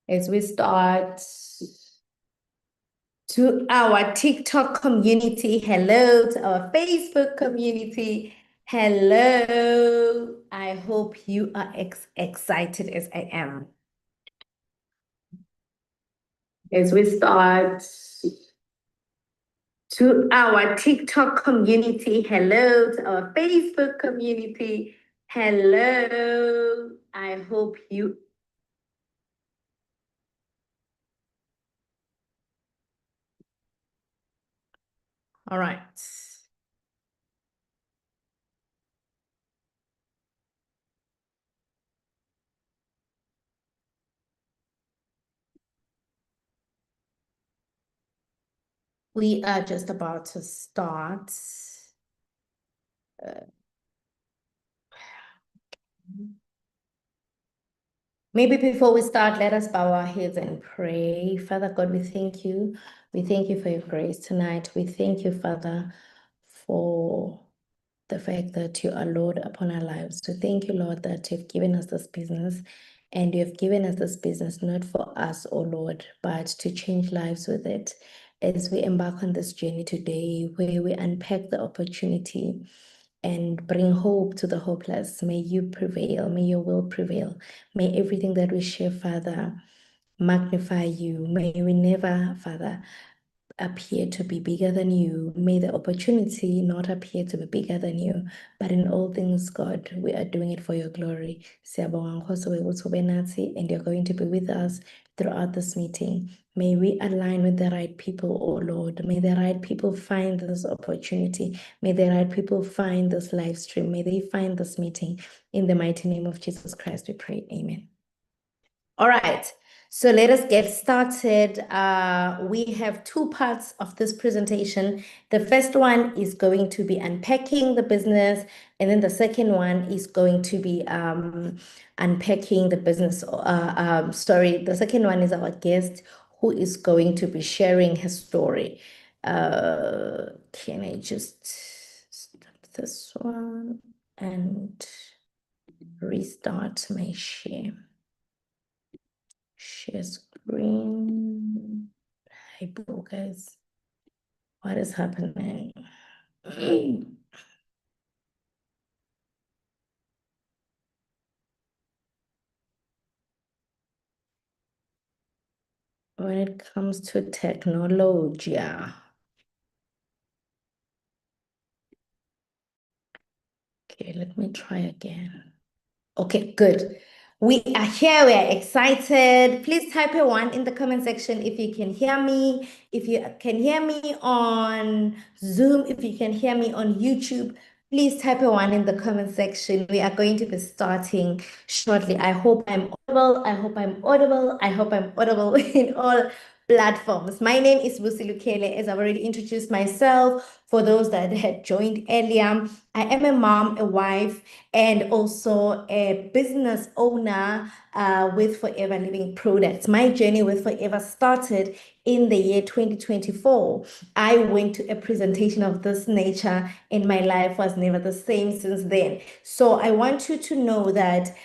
as we start. To our TikTok community, hello. To our Facebook community, hello. I hope you are excited as I am. As we start. To our TikTok community, hello. To our Facebook community, hello. I hope you. All right. We are just about to start. Maybe before we start, let us bow our heads and pray. Father God, we thank you. We thank you for your grace tonight. We thank you, Father, for the fact that you are Lord upon our lives. We thank you, Lord, that you've given us this business, and you have given us this business not for us, oh Lord, but to change lives with it. As we embark on this journey today, where we unpack the opportunity and bring hope to the hopeless, may you prevail, may your will prevail. May everything that we share, Father, magnify you. May we never, Father, appear to be bigger than you. May the opportunity not appear to be bigger than you. But in all things, God, we are doing it for your glory. Siyabonga Nkosi wethu ube nathi, and you're going to be with us throughout this meeting. May we align with the right people, oh Lord. May the right people find this opportunity. May the right people find this live stream. May they find this meeting. In the mighty name of Jesus Christ, we pray. Amen. All right. So let us get started. We have two parts of this presentation. The first one is going to be unpacking the business, and then the second one is going to be unpacking the business. The second one is our guest who is going to be sharing his story. Can I just stop this one and restart my share? Share screen. Hi, bro, guys. What is happening? When it comes to technology. Okay, let me try again. Okay, good. We are here, we are excited. Please type a one in the comment section if you can hear me. If you can hear me on Zoom, if you can hear me on YouTube, please type a one in the comment section. We are going to be starting shortly. I hope I'm audible. I hope I'm audible. I hope I'm audible in all platforms. My name is Busi Lukele, as I've already introduced myself. For those that had joined earlier, I am a mom, a wife, and also a business owner with Forever Living Products. My journey with Forever started in the year 2024. I went to a presentation of this nature, and my life was never the same since then. So I want you to know that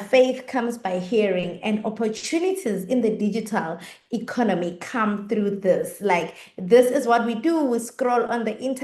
faith comes by hearing, and opportunities in the digital economy come through this. Like, this is what we do. We scroll on the internet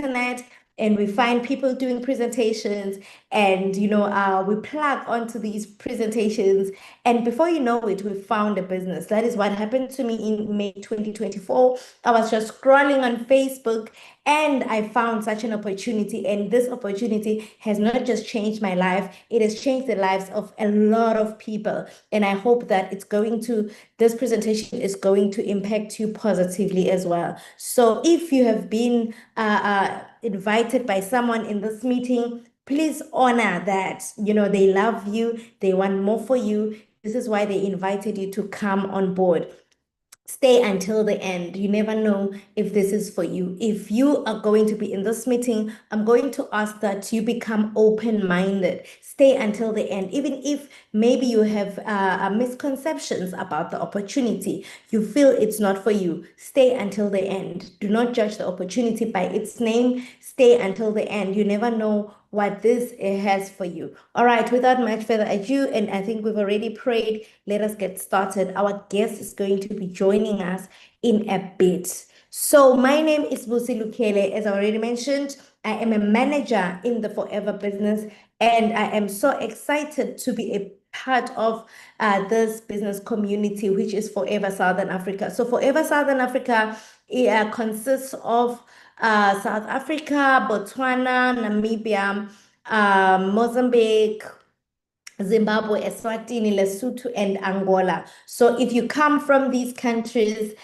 and we find people doing presentations, and we plug onto these presentations, and before you know it, we found a business. That is what happened to me in May 2024. I was just scrolling on Facebook and I found such an opportunity, and this opportunity has not just changed my life, it has changed the lives of a lot of people, and I hope that this presentation is going to impact you positively as well. So if you have been invited by someone in this meeting, please honor that. They love you, they want more for you. This is why they invited you to come on board. Stay until the end. You never know if this is for you. If you are going to be in this meeting, I'm going to ask that you become open-minded. Stay until the end. Even if maybe you have misconceptions about the opportunity, you feel it's not for you, stay until the end. Do not judge the opportunity by its name. Stay until the end. You never know what this has for you. All right, without much further ado, and I think we've already prayed, let us get started. Our guest is going to be joining us in a bit. So my name is Busi Lukele. As I already mentioned, I am a manager in the Forever business, and I am so excited to be a part of this business community, which is Forever Southern Africa. So Forever Southern Africa consists of South Africa, Botswana, Namibia, Mozambique, Zimbabwe, Eswatini, Lesotho, and Angola. So if you come from these countries,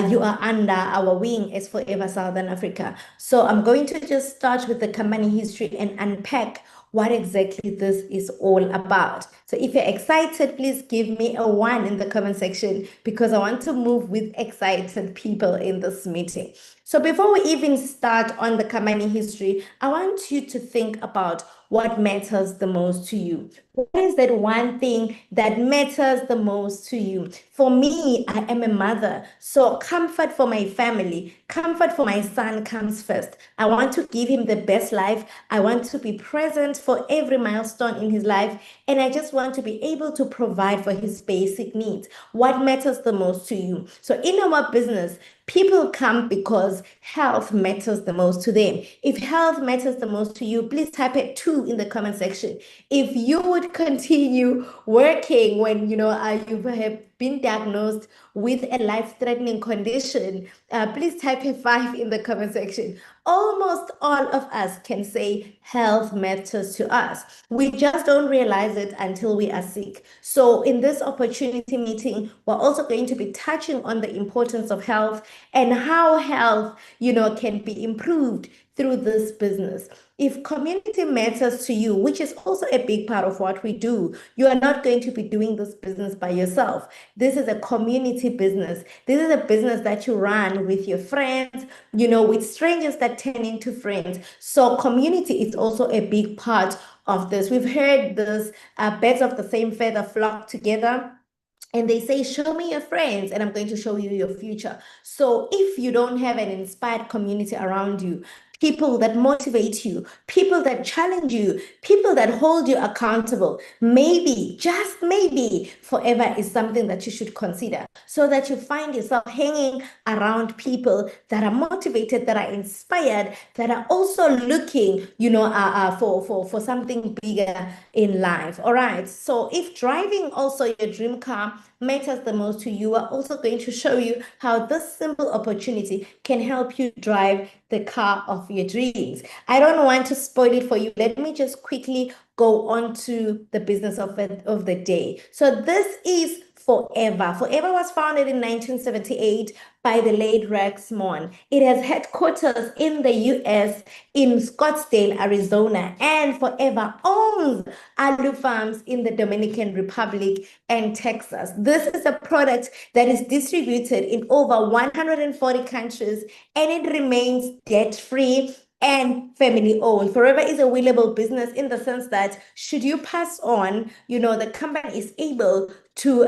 you are under our wing as Forever Southern Africa. So I'm going to just start with the company history and unpack what exactly this is all about. So if you're excited, please give me a 1 in the comment section because I want to move with excited people in this meeting. So before we even start on the company history, I want you to think about what matters the most to you. What is that one thing that matters the most to you? For me, I am a mother, so comfort for my family, comfort for my son comes first. I want to give him the best life. I want to be present for every milestone in his life, and I just want to be able to provide for his basic needs. What matters the most to you? So in our business, people come because health matters the most to them. If health matters the most to you, please type it 2 in the comment section. If you would continue working when you have been diagnosed with a life-threatening condition, please type a 5 in the comment section. Almost all of us can say health matters to us. We just don't realize it until we are sick. So in this opportunity meeting, we're also going to be touching on the importance of health and how health, can be improved through this business. If community matters to you, which is also a big part of what we do, you are not going to be doing this business by yourself. This is a community business. This is a business that you run with your friends, with strangers that turn into friends. So community is also a big part of this. We've heard this, birds of the same feather flock together. And they say, show me your friends, and I'm going to show you your future. So if you don't have an inspired community around you, people that motivate you, people that challenge you, people that hold you accountable, maybe, just maybe, forever is something that you should consider so that you find yourself hanging around people that are motivated, that are inspired, that are also looking, for something bigger in life. All right. So if driving also your dream car matters the most to you, we're also going to show you how this simple opportunity can help you drive the car of your dreams. I don't want to spoil it for you. Let me just quickly go on to the business of the day. So this is Forever. Forever was founded in 1978 by the late Rex Mon. It has headquarters in the US in Scottsdale, Arizona, and Forever owns alu farms in the Dominican Republic and Texas. This is a product that is distributed in over 140 countries, and it remains debt-free and family owned. Forever is a willable business in the sense that should you pass on, the company is able to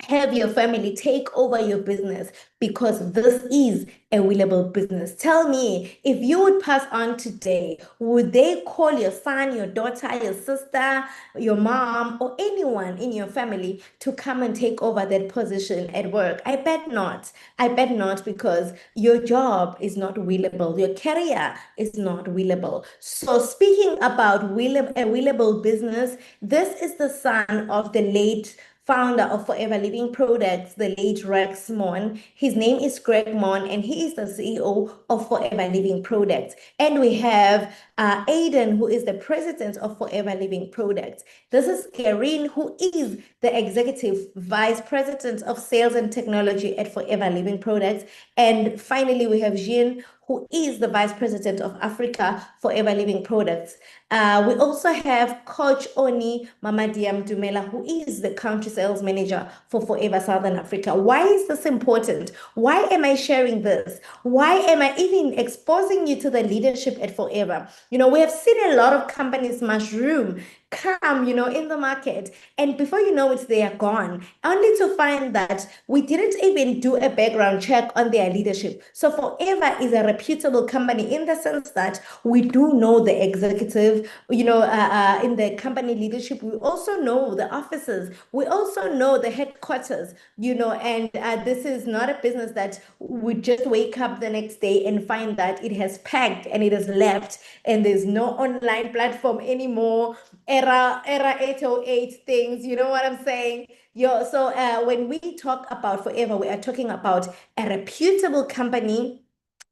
have your family take over your business because this is a willable business. Tell me, if you would pass on today, would they call your son, your daughter, your sister, your mom, or anyone in your family to come and take over that position at work? I bet not. I bet not because your job is not willable. Your career is not willable. So speaking about a willable business, this is the son of the late founder of Forever Living Products, the late Rex Mon. His name is Greg Mon, and he is the CEO of Forever Living Products. And we have Aiden, who is the president of Forever Living Products. This is Karine, who is the executive vice president of sales and technology at Forever Living Products. And finally, we have Jean, who is the Vice President of Africa for Forever Living Products. We also have Coach Oni Mamadiam Dumela, who is the Country Sales Manager for Forever Southern Africa. Why is this important? Why am I sharing this? Why am I even exposing you to the leadership at Forever? We have seen a lot of companies mushroom come, in the market. And before you know it, they are gone, only to find that we didn't even do a background check on their leadership. So Forever is a reputable company in the sense that we do know the executive, in the company leadership. We also know the officers. We also know the headquarters, and this is not a business that we just wake up the next day and find that it has packed and it has left and there's no online platform anymore. Era 808 things, you know what I'm saying? So when we talk about Forever, we are talking about a reputable company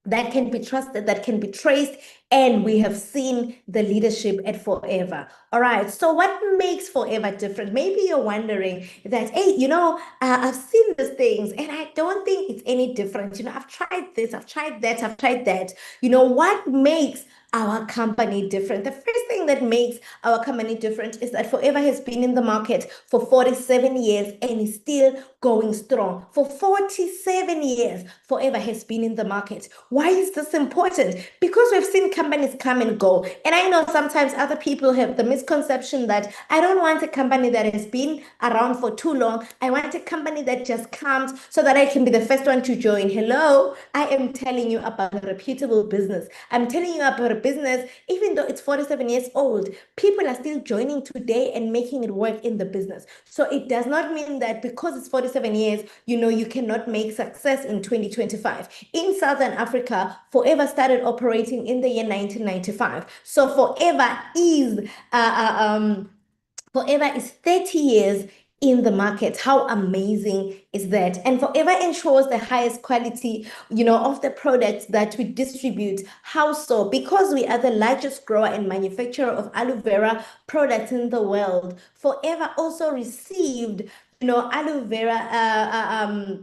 that can be trusted, that can be traced, and we have seen the leadership at Forever. All right. So what makes Forever different? Maybe you're wondering that, hey, I've seen these things and I don't think it's any different. I've tried this, I've tried that, I've tried that. What makes our company different? The first thing that makes our company different is that Forever has been in the market for 47 years and is still going strong. For 47 years, Forever has been in the market. Why is this important? Because we've seen companies come and go. And I know sometimes other people have the misconception that I don't want a company that has been around for too long. I want a company that just comes so that I can be the first one to join. Hello, I am telling you about a reputable business. I'm telling you about a business, even though it's 47 years old, people are still joining today and making it work in the business. So it does not mean that because it's 47 years, you cannot make success in 2025. In Southern Africa, Forever started operating in the year 1995. So Forever is 30 years in the market. How amazing is that? And Forever ensures the highest quality, of the products that we distribute. How so? Because we are the largest grower and manufacturer of aloe vera products in the world. Forever also received, aloe vera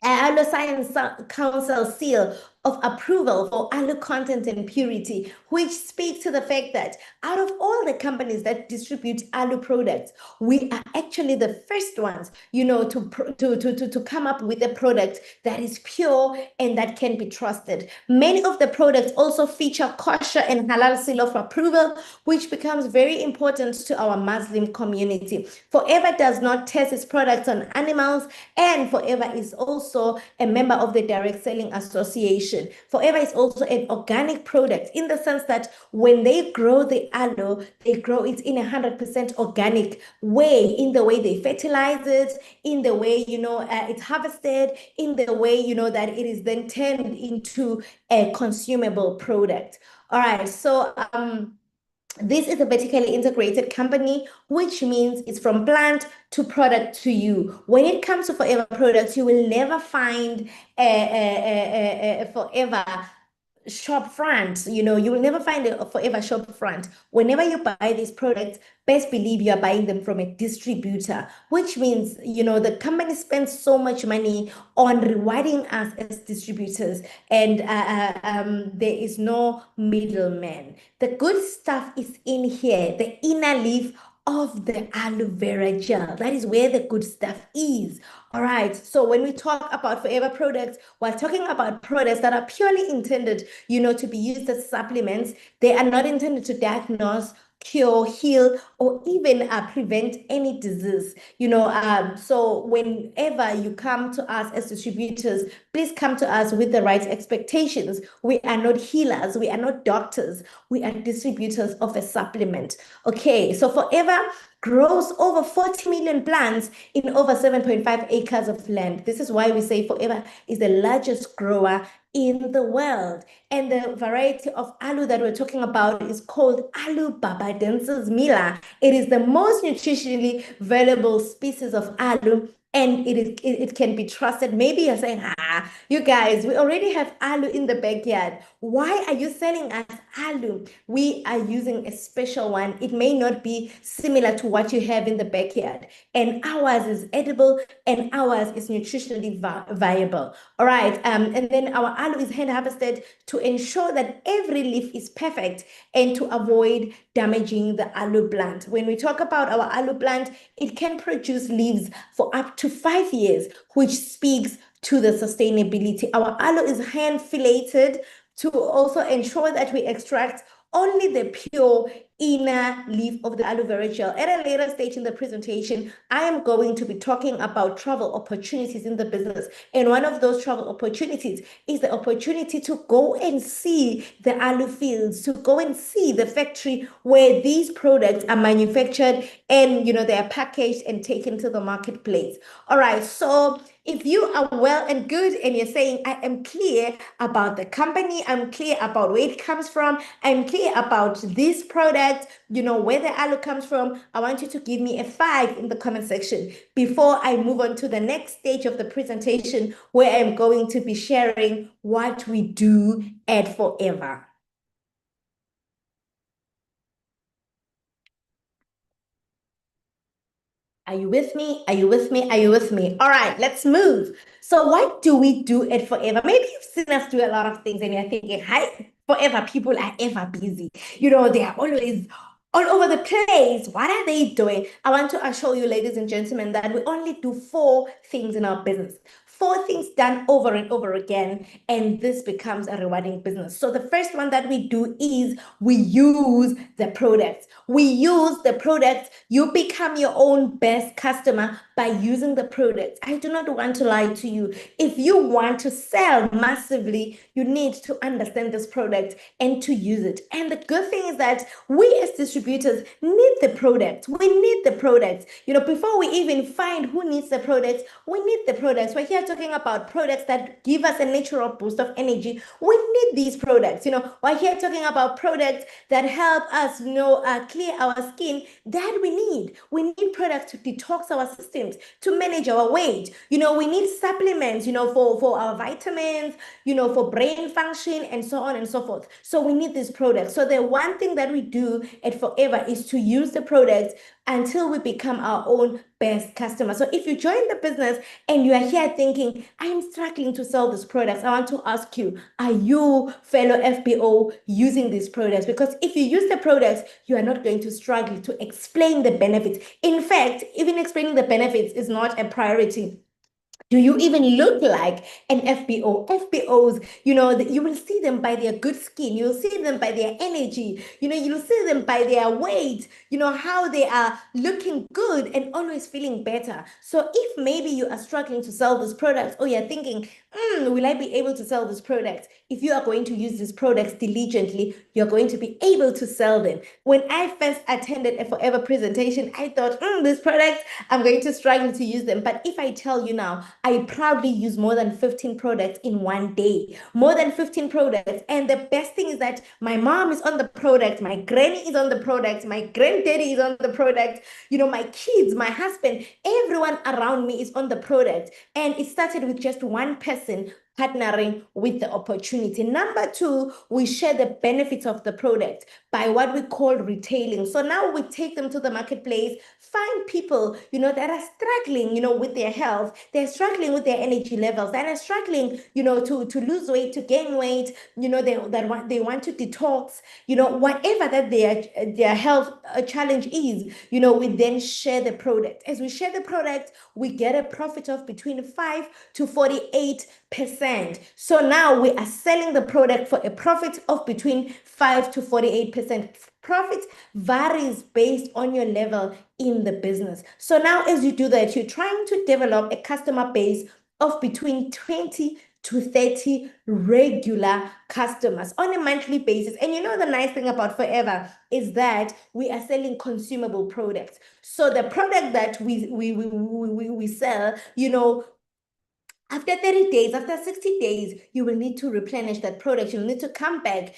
Aloe Science Council seal of approval for aloe content and purity, which speaks to the fact that out of all the companies that distribute aloe products, we are actually the first ones, to come up with a product that is pure and that can be trusted. Many of the products also feature kosher and halal seal of approval, which becomes very important to our Muslim community. Forever does not test its products on animals, and Forever is also a member of the Direct Selling Association. Forever is also an organic product in the sense that when they grow the aloe, they grow it in 100% organic way, in the way they fertilize it, in the way, it's harvested, in the way, that it is then turned into a consumable product. All right, so this is a vertically integrated company, which means it's from plant to product to you. When it comes to Forever products, you will never find a Forever shop front. You will never find a Forever shop front. Whenever you buy these products, best believe you are buying them from a distributor, which means, the company spends so much money on rewarding us as distributors, and there is no middleman. The good stuff is in here, the inner leaf of the aloe vera gel. That is where the good stuff is. All right. So when we talk about Forever products, we're talking about products that are purely intended, to be used as supplements. They are not intended to diagnose, cure, heal, or even prevent any disease. So whenever you come to us as distributors, please come to us with the right expectations. We are not healers, we are not doctors, we are distributors of a supplement. Okay, so Forever grows over 40 million plants in over 7.5 acres of land. This is why we say Forever is the largest grower in the world. And the variety of aloe that we're talking about is called Aloe barbadensis mila. It is the most nutritionally valuable species of aloe, and it can be trusted. Maybe you're saying, you guys, we already have aloe in the backyard. Why are you selling us aloe? We are using a special one. It may not be similar to what you have in the backyard, and ours is edible and ours is nutritionally viable. All right, and then our aloe is hand harvested to ensure that every leaf is perfect and to avoid damaging the aloe plant. When we talk about our aloe plant, it can produce leaves for up to 5 years, which speaks to the sustainability. Our aloe is hand filleted to also ensure that we extract only the pure inner leaf of the aloe vera gel. At a later stage in the presentation, I am going to be talking about travel opportunities in the business. And one of those travel opportunities is the opportunity to go and see the aloe fields, to go and see the factory where these products are manufactured and they are packaged and taken to the marketplace. All right, so if you are well and good and you're saying, I am clear about the company, I'm clear about where it comes from, I'm clear about this product, where the aloe comes from, I want you to give me a 5 in the comment section before I move on to the next stage of the presentation where I'm going to be sharing what we do at Forever. Are you with me? Are you with me? Are you with me? All right, let's move. So what do we do at Forever? Maybe you've seen us do a lot of things and you're thinking, hi, Forever people are ever busy. They are always all over the place. What are they doing? I want to assure you, ladies and gentlemen, that we only do 4 things in our business. 4 things done over and over again, and this becomes a rewarding business. So the first one that we do is we use the products. We use the products. You become your own best customer by using the products. I do not want to lie to you. If you want to sell massively, you need to understand this product and to use it. And the good thing is that we as distributors need the products. We need the products. Before we even find who needs the products, we need the products. We're here talking about products that give us a natural boost of energy. We need these products. We're here talking about products that help us, clear our skin that we need. We need products to detox our systems, to manage our weight. We need supplements, for our vitamins, for brain function and so on and so forth. So we need these products. So the one thing that we do at Forever is to use the products until we become our own best customer. So if you join the business and you are here thinking, I'm struggling to sell these products, I want to ask you, are you, fellow FBO, using these products? Because if you use the products, you are not going to struggle to explain the benefits. In fact, even explaining the benefits is not a priority. Do you even look like an FBO? FBOs, you will see them by their good skin. You'll see them by their energy. You'll see them by their weight, how they are looking good and always feeling better. So if maybe you are struggling to sell these products or you're thinking, will I be able to sell these products? If you are going to use these products diligently, you're going to be able to sell them. When I first attended a Forever presentation, I thought, these products, I'm going to struggle to use them. But if I tell you now, I proudly use more than 15 products in one day, more than 15 products. And the best thing is that my mom is on the product, my granny is on the product, my granddaddy is on the product, my kids, my husband, everyone around me is on the product. And it started with just one person partnering with the opportunity. Number 2, we share the benefits of the product by what we call retailing. So now we take them to the marketplace, find people, that are struggling, with their health, they're struggling with their energy levels, that are struggling, to lose weight, to gain weight, they want to detox, whatever that their health challenge is, we then share the product. As we share the product, we get a profit of between 5 to 48%. So now we are selling the product for a profit of between 5 to 48%. Profit varies based on your level in the business. So now as you do that, you're trying to develop a customer base of between 20 to 30 regular customers on a monthly basis. And the nice thing about Forever is that we are selling consumable products. So the product that we sell, after 30 days, after 60 days, you will need to replenish that product. You'll need to come back,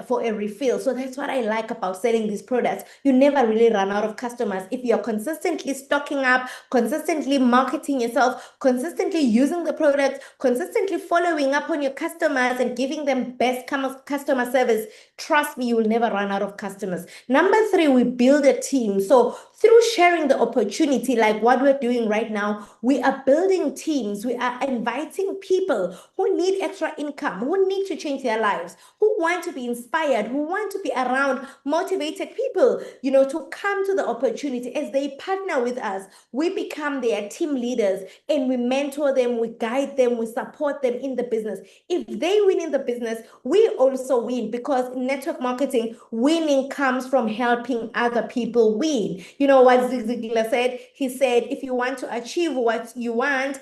for a refill. So that's what I like about selling these products. You never really run out of customers. If you're consistently stocking up, consistently marketing yourself, consistently using the product, consistently following up on your customers and giving them best customer service, trust me, you will never run out of customers. Number 3, we build a team. So through sharing the opportunity, like what we're doing right now, we are building teams. We are inviting people who need extra income, who need to change their lives, who want to be inspired, who want to be around motivated people, to come to the opportunity. As they partner with us, we become their team leaders, and we mentor them, we guide them, we support them in the business. If they win in the business, we also win, because in network marketing, winning comes from helping other people win. You know what Zig Ziglar said? He said, if you want to achieve what you want,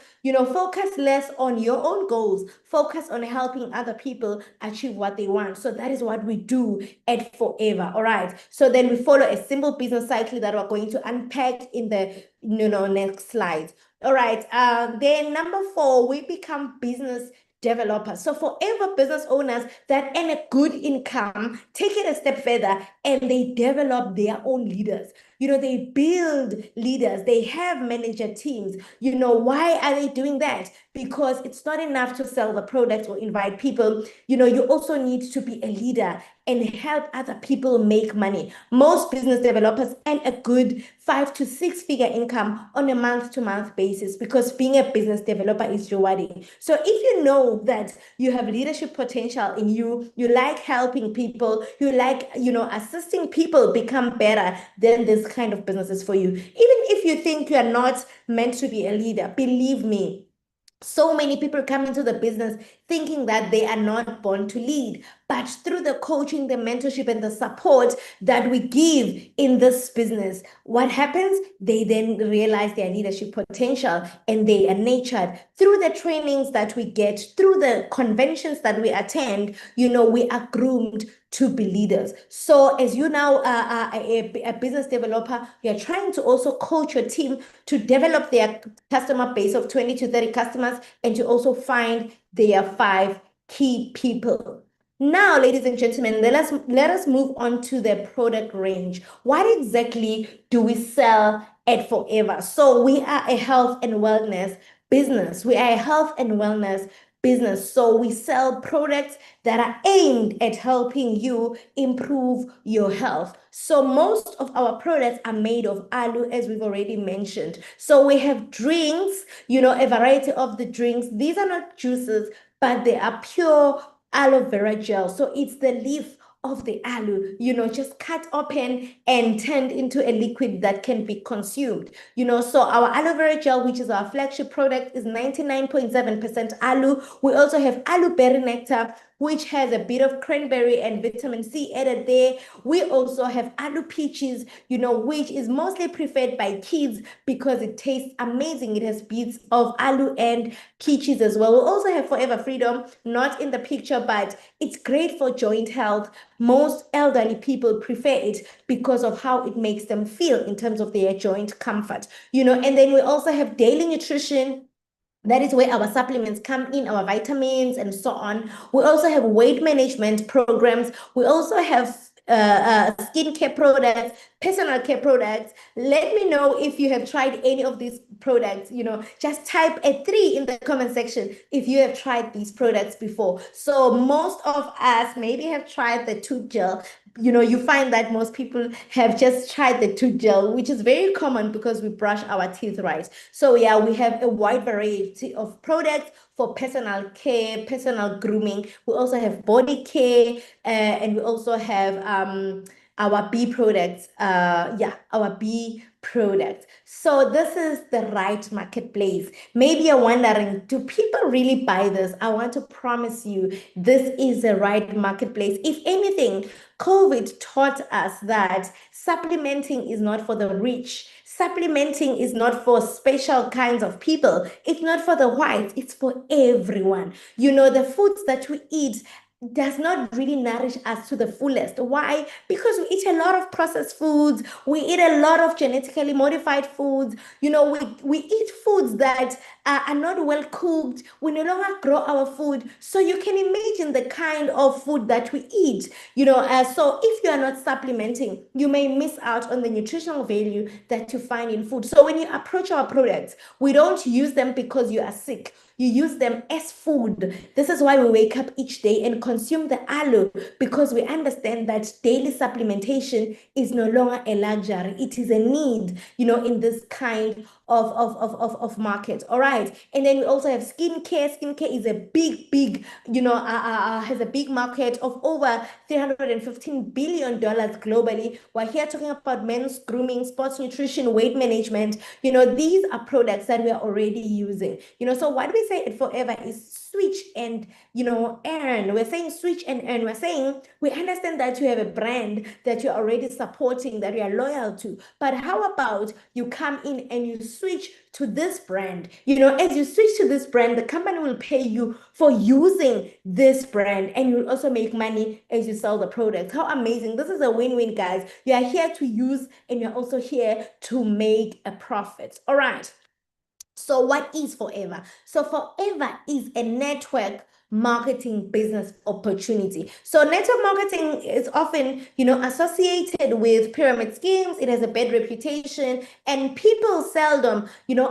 focus less on your own goals, focus on helping other people achieve what they want. So that is what we do at Forever. All right. So then we follow a simple business cycle that we're going to unpack in the next slide. All right. Then number 4, we become business developers. So Forever business owners that earn a good income take it a step further, and they develop their own leaders. They build leaders, they have manager teams. Why are they doing that? Because it's not enough to sell the product or invite people. You also need to be a leader and help other people make money. Most business developers earn a good 5 to 6 figure income on a month-to-month basis, because being a business developer is rewarding. So if you know that you have leadership potential in you, you like helping people, you like, assisting people become better, then this kind of business is for you. Even if you think you are not meant to be a leader, believe me, so many people come into the business thinking that they are not born to lead, but through the coaching, the mentorship, and the support that we give in this business, what happens? They then realize their leadership potential, and they are nurtured through the trainings that we get, through the conventions that we attend. We are groomed to be leaders. So as you now are a business developer, you're trying to also coach your team to develop their customer base of 20 to 30 customers, and to also find their 5 key people. Now, ladies and gentlemen, let us move on to the product range. What exactly do we sell at Forever? So we are a health and wellness business. We are a health and wellness business. So we sell products that are aimed at helping you improve your health. So most of our products are made of aloe, as we've already mentioned. So we have drinks, a variety of the drinks. These are not juices, but they are pure aloe vera gel. So it's the leaf of the aloe, just cut open and turned into a liquid that can be consumed. So our aloe vera gel, which is our flagship product, is 99.7% aloe. We also have aloe berry nectar, which has a bit of cranberry and vitamin C added there. We also have aloe peaches, which is mostly preferred by kids because it tastes amazing. It has bits of aloe and peaches as well. We also have Forever Freedom, not in the picture, but it's great for joint health. Most elderly people prefer it because of how it makes them feel in terms of their joint comfort. And then we also have daily nutrition. That is where our supplements come in, our vitamins and so on. We also have weight management programs. We also have skincare products, personal care products. Let me know if you have tried any of these products. Just type a 3 in the comment section if you have tried these products before. So most of us maybe have tried the tooth gel. You find that most people have just tried the tooth gel, which is very common because we brush our teeth, right? So yeah, we have a wide variety of products for personal care, personal grooming. We also have body care, and we also have our bee products. Our bee products. So this is the right marketplace. Maybe you're wondering, do people really buy this? I want to promise you, this is the right marketplace. If anything, COVID taught us that supplementing is not for the rich. Supplementing is not for special kinds of people. It's not for the whites. It's for everyone. The foods that we eat does not really nourish us to the fullest. Why? Because we eat a lot of processed foods. We eat a lot of genetically modified foods. We eat foods that are not well cooked. We no longer grow our food. So you can imagine the kind of food that we eat. So if you are not supplementing, you may miss out on the nutritional value that you find in food. So when you approach our products, we don't use them because you are sick. You use them as food. This is why we wake up each day and consume the aloe because we understand that daily supplementation is no longer a luxury. It is a need, in this kind of market. All right. And then we also have skincare. Skincare is a big, has a big market of over $315 billion globally. We're here talking about men's grooming, sports nutrition, weight management. These are products that we are already using. So what we say at Forever is switch and earn. We're saying switch and earn. We're saying we understand that you have a brand that you're already supporting, that you are loyal to. But how about you come in and you switch to this brand? As you switch to this brand, the company will pay you for using this brand, and you'll also make money as you sell the product. How amazing. This is a win-win, guys. You are here to use, and you're also here to make a profit. All right. So what is Forever? So Forever is a network marketing business opportunity. So network marketing is often, associated with pyramid schemes. It has a bad reputation, and people seldom,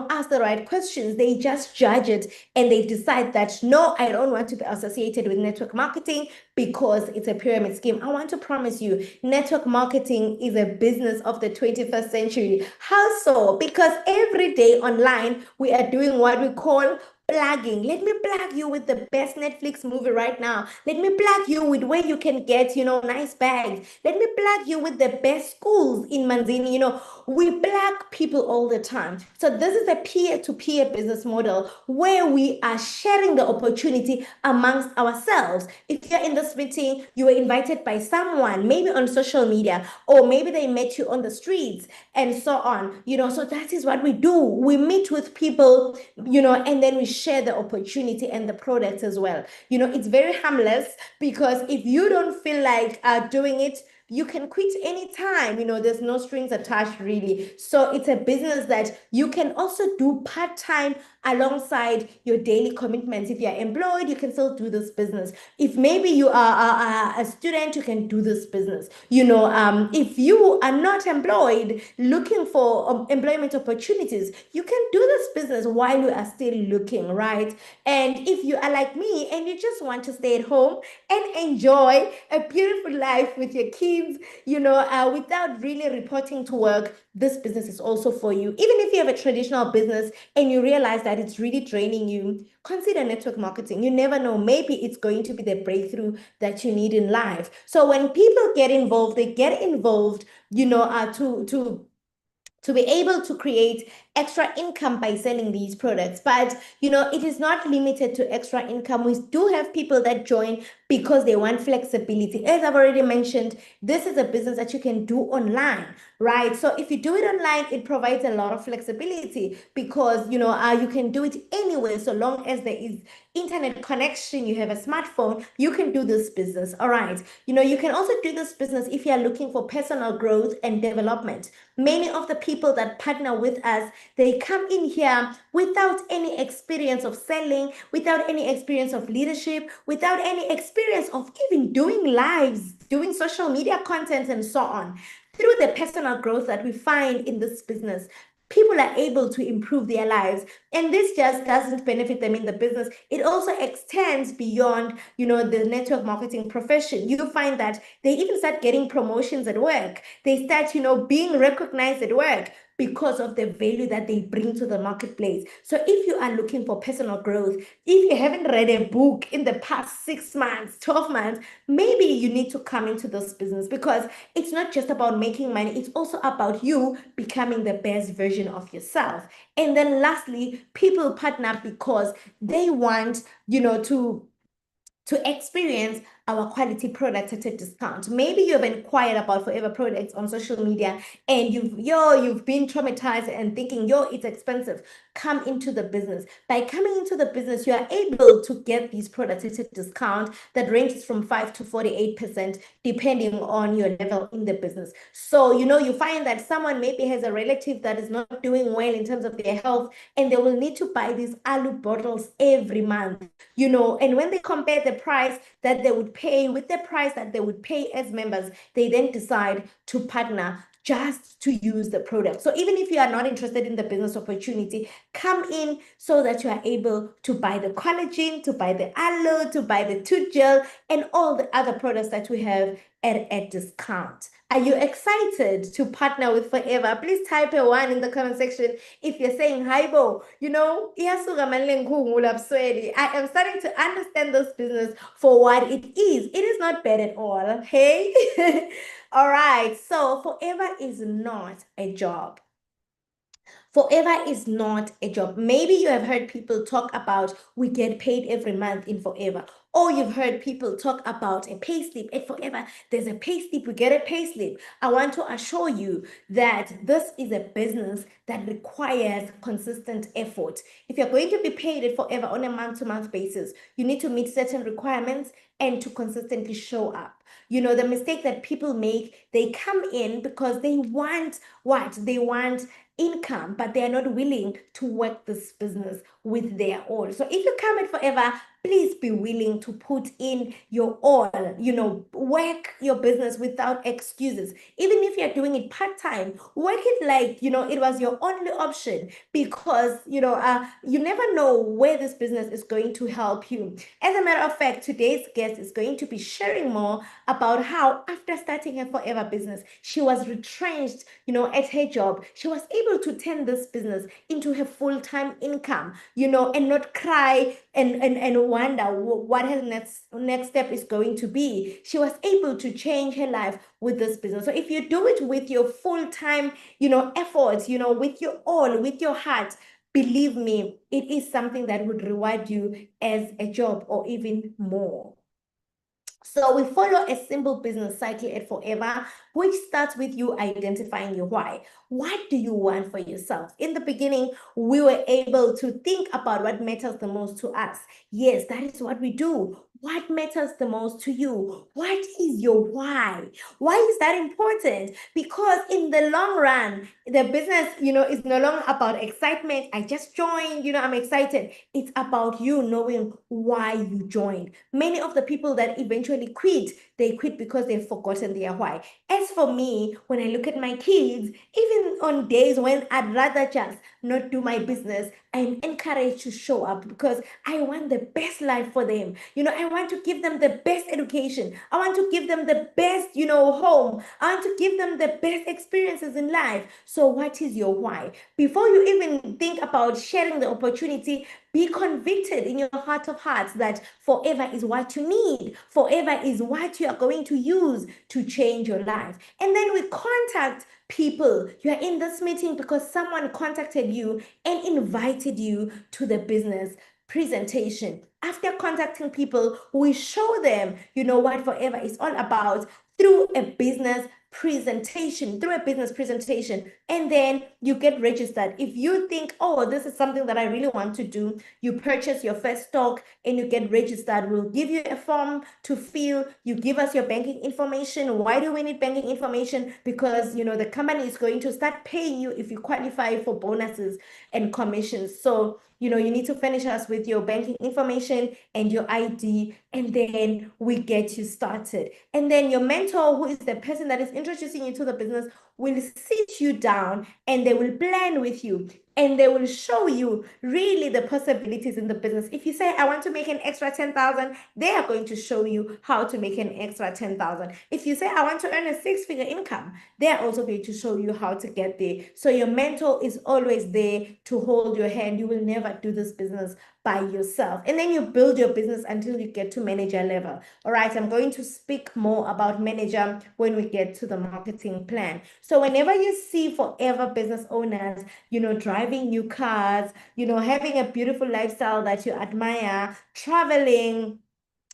ask the right questions. They just judge it and they decide that, no, I don't want to be associated with network marketing because it's a pyramid scheme. I want to promise you, network marketing is a business of the 21st century. How so? Because every day online, we are doing what we call plugging. Let me plug you with the best Netflix movie right now. Let me plug you with where you can get, nice bags. Let me plug you with the best schools in Manzini. We plug people all the time. So this is a peer-to-peer business model where we are sharing the opportunity amongst ourselves. If you're in this meeting, you were invited by someone, maybe on social media, or maybe they met you on the streets and so on. So that is what we do. We meet with people, and then we share the opportunity and the products as well. It's very harmless because if you don't feel like doing it, you can quit anytime. There's no strings attached, really. So it's a business that you can also do part-time alongside your daily commitments. If you're employed, you can still do this business. If maybe you are a student, you can do this business. If you are not employed, looking for employment opportunities, you can do this business while you are still looking, right? And if you are like me and you just want to stay at home and enjoy a beautiful life with your kids, without really reporting to work, this business is also for you. Even if you have a traditional business and you realize that it's really draining you, consider network marketing. You never know. Maybe it's going to be the breakthrough that you need in life. So when people get involved, they get involved, to be able to create extra income by selling these products. But, it is not limited to extra income. We do have people that join because they want flexibility. As I've already mentioned, this is a business that you can do online, right? So if you do it online, it provides a lot of flexibility because, you can do it anywhere. So long as there is internet connection, you have a smartphone, you can do this business. All right. You can also do this business if you're looking for personal growth and development. Many of the people that partner with us, they come in here without any experience of selling, without any experience of leadership, without any experience of even doing lives, doing social media content, and so on. Through the personal growth that we find in this business, people are able to improve their lives. And this just doesn't benefit them in the business. It also extends beyond, the network marketing profession. You find that they even start getting promotions at work. They start, being recognized at work because of the value that they bring to the marketplace. So if you are looking for personal growth, if you haven't read a book in the past 6 months, 12 months, maybe you need to come into this business because it's not just about making money. It's also about you becoming the best version of yourself. And then lastly, people partner because they want, to experience our quality products at a discount. Maybe you've inquired about Forever products on social media and you've been traumatized and thinking, it's expensive. Come into the business. By coming into the business, you are able to get these products at a discount that ranges from 5 to 48%, depending on your level in the business. So, you find that someone maybe has a relative that is not doing well in terms of their health, and they will need to buy these alu bottles every month, and when they compare the price that they would pay with the price that they would pay as members, they then decide to partner just to use the product. So even if you are not interested in the business opportunity, come in so that you are able to buy the collagen, to buy the aloe, to buy the tooth gel, and all the other products that we have at a discount. Are you excited to partner with Forever? Please type a one in the comment section if you're saying, hi, Bo, iyasuka manje ngikhungula busweli. I am starting to understand this business for what it is. It is not bad at all, hey? All right, so Forever is not a job. Forever is not a job. Maybe you have heard people talk about we get paid every month in Forever. Or you've heard people talk about a pay slip at Forever. There's a pay slip, we get a pay slip. I want to assure you that this is a business that requires consistent effort. If you're going to be paid at Forever on a month-to-month basis, you need to meet certain requirements and to consistently show up. The mistake that people make, they come in because they want what? They want income, but they are not willing to work this business with their all. So if you come in Forever, please be willing to put in your all, work your business without excuses. Even if you're doing it part-time, work it like, it was your only option, because, you never know where this business is going to help you. As a matter of fact, today's guest is going to be sharing more about how after starting her Forever business, she was retrenched, at her job. She was able to turn this business into her full-time income, and not cry and wonder what her next step is going to be. She was able to change her life with this business. So if you do it with your full-time, efforts, with your all, with your heart, believe me, it is something that would reward you as a job or even more. So we follow a simple business cycle at Forever, which starts with you identifying your why. What do you want for yourself? In the beginning, we were able to think about what matters the most to us. Yes, that is what we do. What matters the most to you? What is your why? Why is that important? Because in the long run, the business, is no longer about excitement. I just joined, I'm excited. It's about you knowing why you joined. Many of the people that eventually quit, they quit because they've forgotten their why. As for me, when I look at my kids, even on days when I'd rather just not do my business, I'm encouraged to show up because I want the best life for them. I want to give them the best education. I want to give them the best, home. I want to give them the best experiences in life. So what is your why? Before you even think about sharing the opportunity, be convicted in your heart of hearts that Forever is what you need. Forever is what you are going to use to change your life. And then we contact people. You are in this meeting because someone contacted you and invited you to the business presentation. After contacting people, we show them, what Forever is all about through a business presentation, and then you get registered. If you think, oh, this is something that I really want to do, you purchase your first stock and you get registered. We'll give you a form to fill. You give us your banking information. Why do we need banking information? Because, the company is going to start paying you if you qualify for bonuses and commissions. So, you need to furnish us with your banking information and your ID, and then we get you started. And then your mentor, who is the person that is introducing you to the business, will sit you down and they will plan with you and they will show you really the possibilities in the business. If you say, I want to make an extra 10,000, they are going to show you how to make an extra 10,000. If you say, I want to earn a six-figure income, they are also going to show you how to get there. So your mentor is always there to hold your hand. You will never do this business by yourself. And then you build your business until you get to manager level. All right, I'm going to speak more about manager when we get to the marketing plan. So whenever you see Forever business owners, driving new cars, having a beautiful lifestyle that you admire, traveling,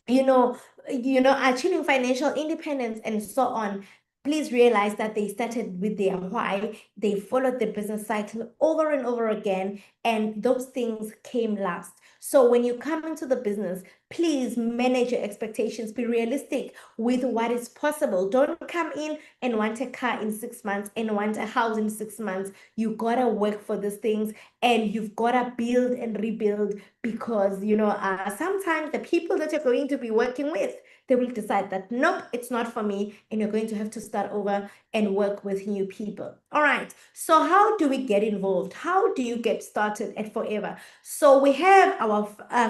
achieving financial independence and so on, please realize that they started with their why. They followed the business cycle over and over again, and those things came last. So when you come into the business, please manage your expectations. Be realistic with what is possible. Don't come in and want a car in 6 months and want a house in 6 months. You gotta work for these things and you've gotta build and rebuild, because sometimes the people that you're going to be working with, they will decide that, nope, it's not for me, and you're going to have to start over and work with new people. All right. So how do we get involved? How do you get started at Forever? So we have our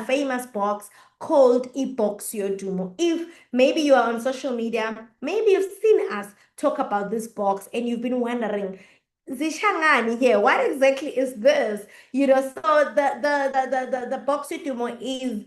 famous box called Iboxio Dumo. If maybe you are on social media, maybe you've seen us talk about this box and you've been wondering, Zishangani here, what exactly is this? So the Boxio Dumo is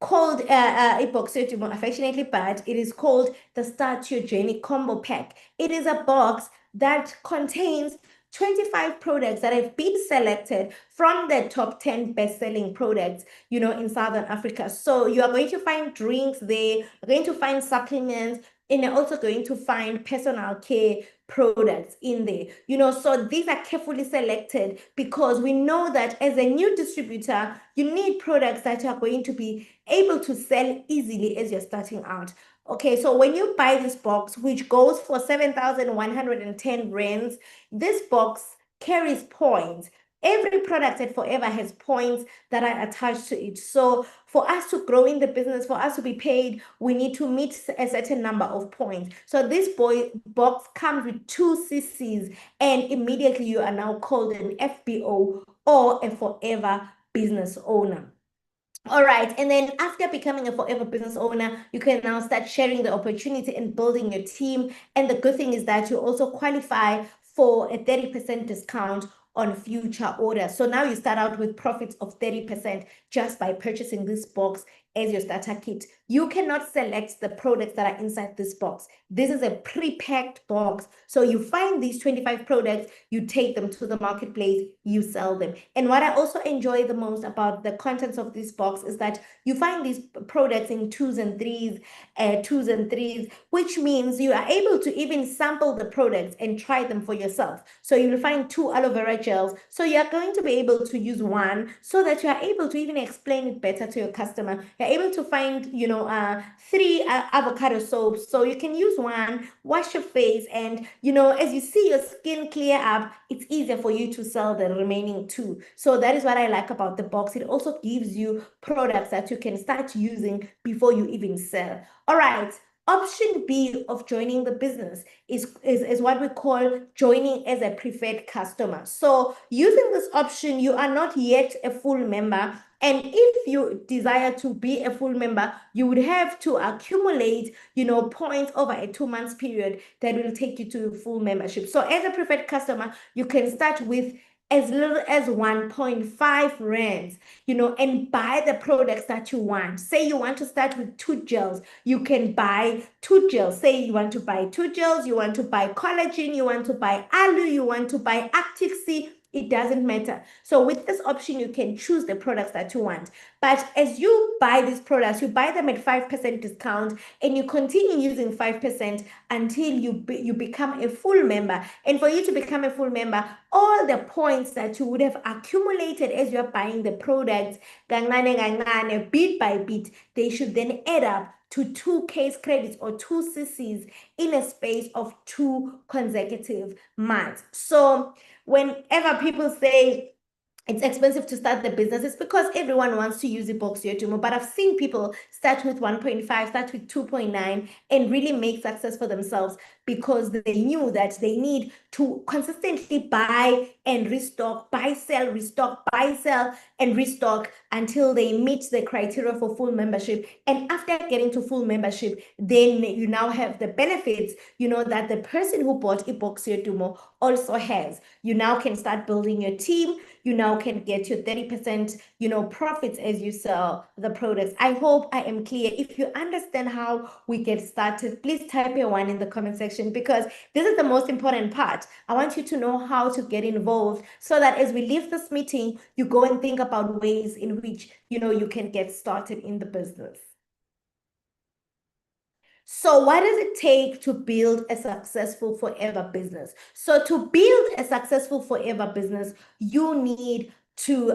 called Iboxotumo, affectionately, but it is called the Start Your Journey Combo Pack. It is a box that contains 25 products that have been selected from the top 10 best-selling products, in Southern Africa. So you are going to find drinks there, you're going to find supplements, and you're also going to find personal care products in there. So these are carefully selected because we know that as a new distributor, you need products that are going to be able to sell easily as you're starting out. Okay, so when you buy this box, which goes for 7,110 rands, this box carries points. Every product at Forever has points that are attached to it. So for us to grow in the business, for us to be paid, we need to meet a certain number of points. So this box comes with 2 CCs, and immediately you are now called an FBO or a Forever business owner. All right. And then after becoming a Forever business owner, you can now start sharing the opportunity and building your team. And the good thing is that you also qualify for a 30% discount on future orders. So now you start out with profits of 30% just by purchasing this box as your starter kit. You cannot select the products that are inside this box. This is a pre-packed box. So you find these 25 products, you take them to the marketplace, you sell them. And what I also enjoy the most about the contents of this box is that you find these products in twos and threes, which means you are able to even sample the products and try them for yourself. So you'll find 2 aloe vera gels. So you're going to be able to use one so that you are able to even explain it better to your customer. You're able to find, 3 avocado soaps. So you can use one, wash your face, and, as you see your skin clear up, it's easier for you to sell the remaining 2. So that is what I like about the box. It also gives you products that you can start using before you even sell. All right. Option B of joining the business is what we call joining as a preferred customer. So using this option, you are not yet a full member. And if you desire to be a full member, you would have to accumulate, points over a 2 months period that will take you to full membership. So as a preferred customer, you can start with as little as 1.5 rands, and buy the products that you want. Say you want to start with 2 gels, you can buy 2 gels. Say you want to buy 2 gels, you want to buy collagen, you want to buy Alu, you want to buy Active C, it doesn't matter. So with this option, you can choose the products that you want. But as you buy these products, you buy them at 5% discount, and you continue using 5% until you become a full member. And for you to become a full member, all the points that you would have accumulated as you're buying the products, bit by bit, they should then add up to 2 case credits or 2 CCs in a space of 2 consecutive months. So whenever people say it's expensive to start the business, it's because everyone wants to use Iboxio, but I've seen people start with 1.5, start with 2.9, and really make success for themselves because they knew that they need to consistently buy and restock, buy, sell, restock, buy, sell, and restock until they meet the criteria for full membership. And after getting to full membership, then you now have the benefits, that the person who bought Iboxio also has. You now can start building your team. You now can get your 30%, profits as you sell the products. I hope I am clear. If you understand how we get started, please type a 1 in the comment section, because this is the most important part. I want you to know how to get involved so that as we leave this meeting, you go and think about ways in which, you can get started in the business. So what does it take to build a successful Forever business? So to build a successful Forever business, you need to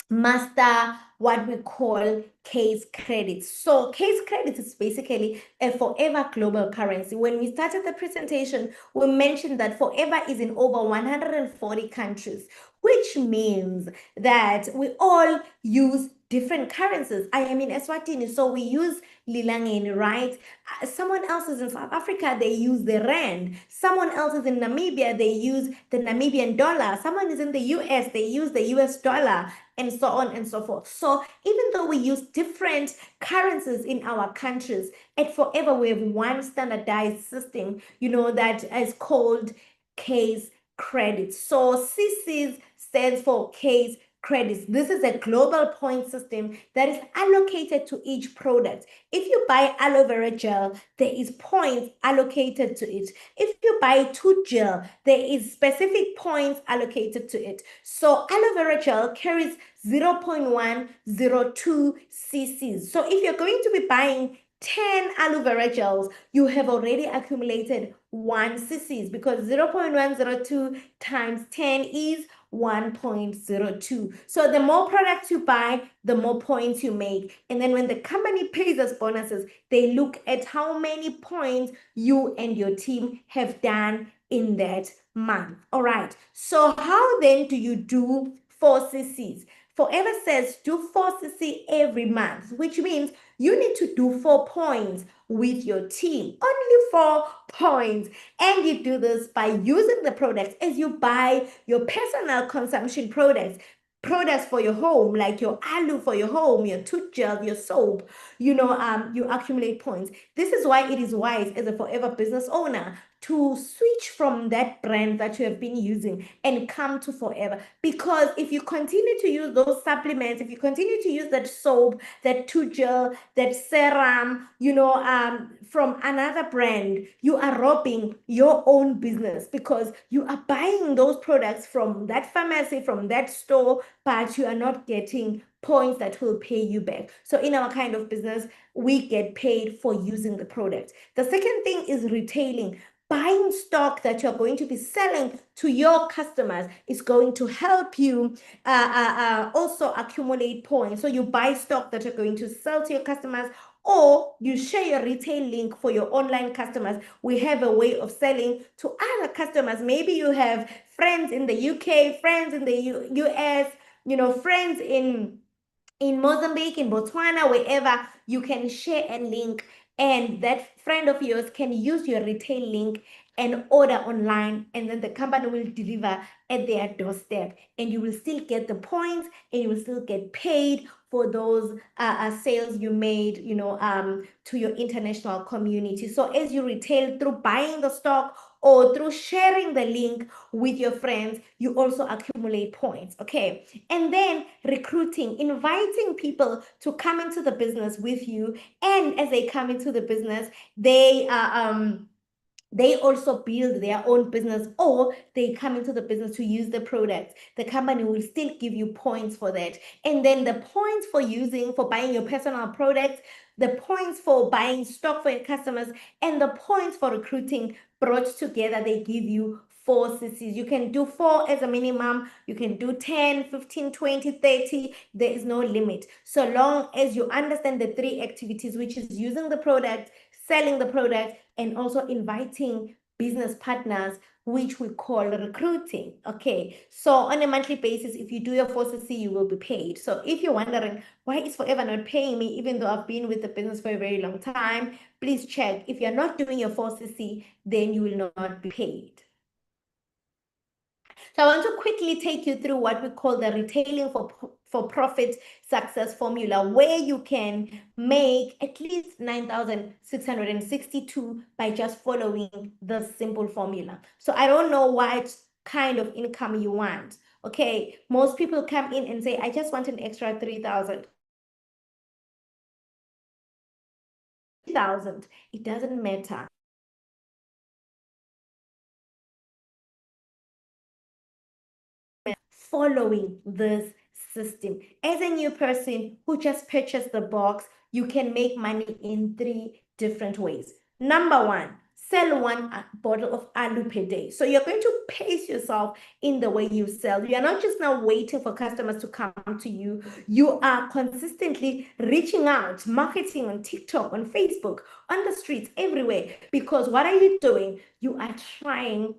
master what we call case credits. So case credits is basically a Forever global currency. When we started the presentation, we mentioned that Forever is in over 140 countries, which means that we all use different currencies. I am in Eswatini, so we use Lilangeni, right? Someone else is in South Africa, they use the rand. Someone else is in Namibia, they use the Namibian dollar. Someone is in the US, they use the US dollar, and so on and so forth. So even though we use different currencies in our countries, at Forever we have one standardized system, that is called case credits. So CCs stands for case credits. This is a global point system that is allocated to each product. If you buy aloe vera gel, there is points allocated to it. If you buy tooth gel, there is specific points allocated to it. So aloe vera gel carries 0.102 cc's. So if you're going to be buying 10 aloe vera gels, you have already accumulated 1 cc's, because 0.102 times 10 is 1.02. So the more products you buy, the more points you make. And then when the company pays us bonuses, they look at how many points you and your team have done in that month. All right. So how then do you do 4 cc's? Forever says do 4 cc every month, which means you need to do 4 points with your team. Only 4 points. And you do this by using the products as you buy your personal consumption products for your home, like your aloe for your home, your tooth gel, your soap, you accumulate points. This is why it is wise as a Forever business owner to switch from that brand that you have been using and come to Forever. Because if you continue to use those supplements, if you continue to use that soap, that tooth gel, that serum, from another brand, you are robbing your own business, because you are buying those products from that pharmacy, from that store, but you are not getting points that will pay you back. So in our kind of business, we get paid for using the product. The second thing is retailing. Buying stock that you're going to be selling to your customers is going to help you also accumulate points. So you buy stock that you're going to sell to your customers, or you share your retail link for your online customers. We have a way of selling to other customers. Maybe you have friends in the UK, friends in the US, friends in Mozambique, in Botswana, wherever. You can share a link, and that friend of yours can use your retail link and order online, and then the company will deliver at their doorstep, and you will still get the points, and you will still get paid for those sales you made, to your international community. So as you retail through buying the stock or through sharing the link with your friends, you also accumulate points. Okay. And then recruiting, inviting people to come into the business with you. And as they come into the business, they also build their own business, or they come into the business to use the products. The company will still give you points for that. And then the points for buying your personal products, the points for buying stock for your customers, and the points for recruiting brought together, they give you 4 cc's. You can do 4 as a minimum. You can do 10, 15, 20, 30. There is no limit. So long as you understand the 3 activities, which is using the product, selling the product, and also inviting business partners, which we call recruiting. Okay, so on a monthly basis, if you do your 4cc, you will be paid. So if you're wondering why is Forever not paying me, even though I've been with the business for a very long time, please check. If you're not doing your 4cc, then you will not be paid. So I want to quickly take you through what we call the retailing for profit success formula, where you can make at least 9,662 by just following the simple formula. So I don't know what kind of income you want. Okay, most people come in and say, I just want an extra 3,000. It doesn't matter. Following this system. As a new person who just purchased the box, you can make money in 3 different ways. Number 1, sell 1 bottle of aloe per day. So you're going to pace yourself in the way you sell. You're not just now waiting for customers to come to you. You are consistently reaching out, marketing on TikTok, on Facebook, on the streets, everywhere. Because what are you doing? You are trying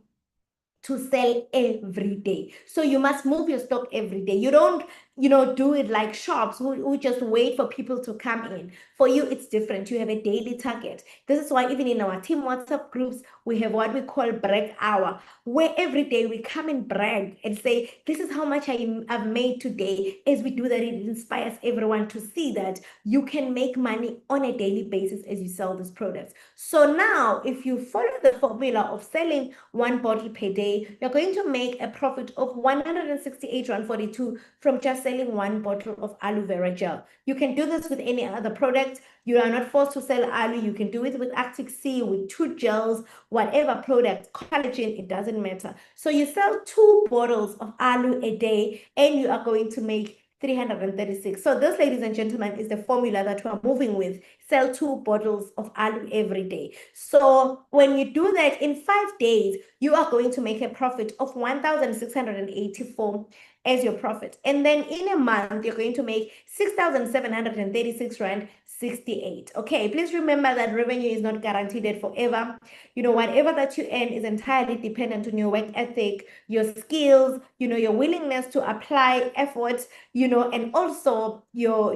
to sell every day. So you must move your stock every day. You don't do it like shops who just wait for people to come in. For you, it's different. You have a daily target. This is why even in our team WhatsApp groups, we have what we call brag hour, where every day we come and brag and say, this is how much I've made today. As we do that, it inspires everyone to see that you can make money on a daily basis as you sell these products. So now, if you follow the formula of selling one bottle per day, you're going to make a profit of 168.42 from just selling one bottle of aloe vera gel. You can do this with any other product. You are not forced to sell aloe. You can do it with Arctic Sea, with two gels, whatever product, collagen, it doesn't matter. So you sell 2 bottles of aloe a day and you are going to make 336. So this, ladies and gentlemen, is the formula that we're moving with. Sell 2 bottles of aloe every day. So when you do that in 5 days, you are going to make a profit of 1,684 as your profit. And then in a month, you're going to make 6,736 Rand 68. Okay, please remember that revenue is not guaranteed forever. Whatever that you earn is entirely dependent on your work ethic, your skills, your willingness to apply effort, and also your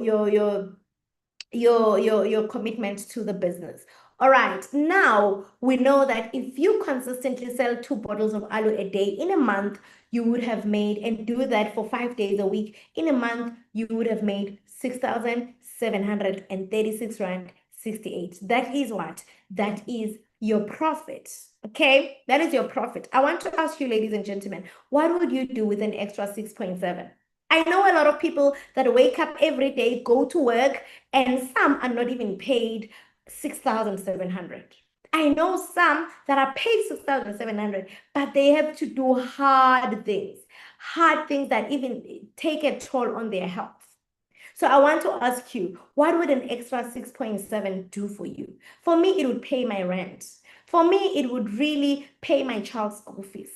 commitment to the business. All right, now we know that if you consistently sell 2 bottles of aloe a day in a month, you would have made, and do that for 5 days a week, in a month, you would have made 6,736 Rand 68. That is what? That is your profit. Okay, that is your profit. I want to ask you, ladies and gentlemen, what would you do with an extra 6.7? I know a lot of people that wake up every day, go to work, and some are not even paid 6,700. I know some that are paid 6,700, but they have to do hard things that even take a toll on their health. So I want to ask you, what would an extra 6.7 do for you? For me, it would pay my rent. For me, it would really pay my child's school fees.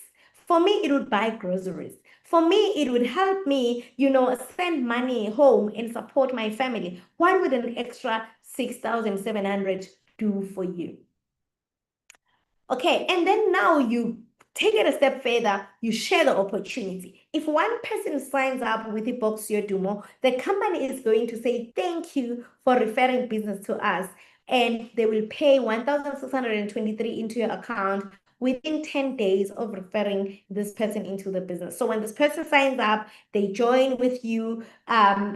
For me, it would buy groceries. For me, it would help me, send money home and support my family. What would an extra 6,700 do for you? Okay, and then now you take it a step further, you share the opportunity. If one person signs up with Iboxio Dumo, the company is going to say thank you for referring business to us, and they will pay 1,623 into your account within 10 days of referring this person into the business. So when this person signs up, they join with you,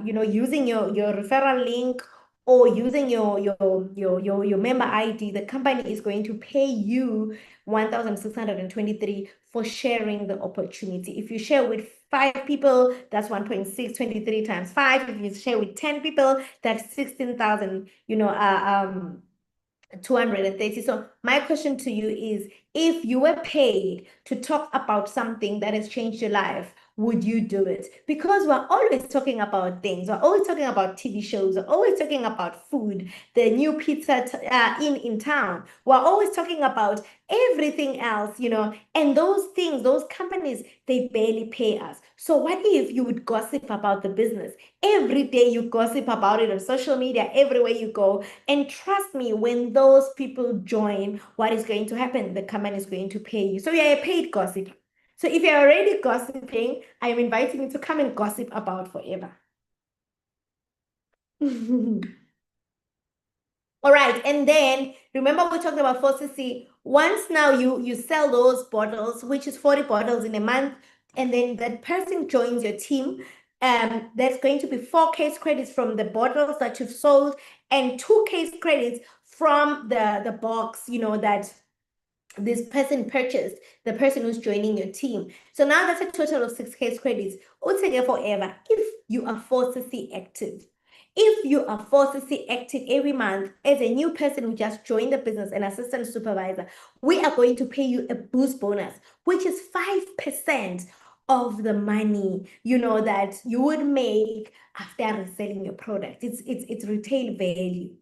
using your referral link or using your member ID, the company is going to pay you 1,623 for sharing the opportunity. If you share with 5 people, that's 1.623 times 5. If you share with 10 people, that's 16,000, 230. So my question to you is, if you were paid to talk about something that has changed your life, would you do it? Because we're always talking about things. We're always talking about TV shows. We're always talking about food, the new pizza in town. We're always talking about everything else, and those things, those companies, they barely pay us. So what if you would gossip about the business? Every day you gossip about it on social media, everywhere you go. And trust me, when those people join, what is going to happen? The company is going to pay you. So you're a paid gossip. So if you're already gossiping, I'm inviting you to come and gossip about forever. All right, and then remember we talked about 4cc. Once now you sell those bottles, which is 40 bottles in a month, and then that person joins your team, there's going to be 4 case credits from the bottles that you've sold and 2 case credits from the box, that this person purchased, the person who's joining your team. So now that's a total of 6 case credits. Altogether forever, if you are 4cc active. If you are 4cc active every month as a new person who just joined the business, an assistant supervisor, we are going to pay you a boost bonus, which is 5% of the money, that you would make after reselling your product. It's retail value.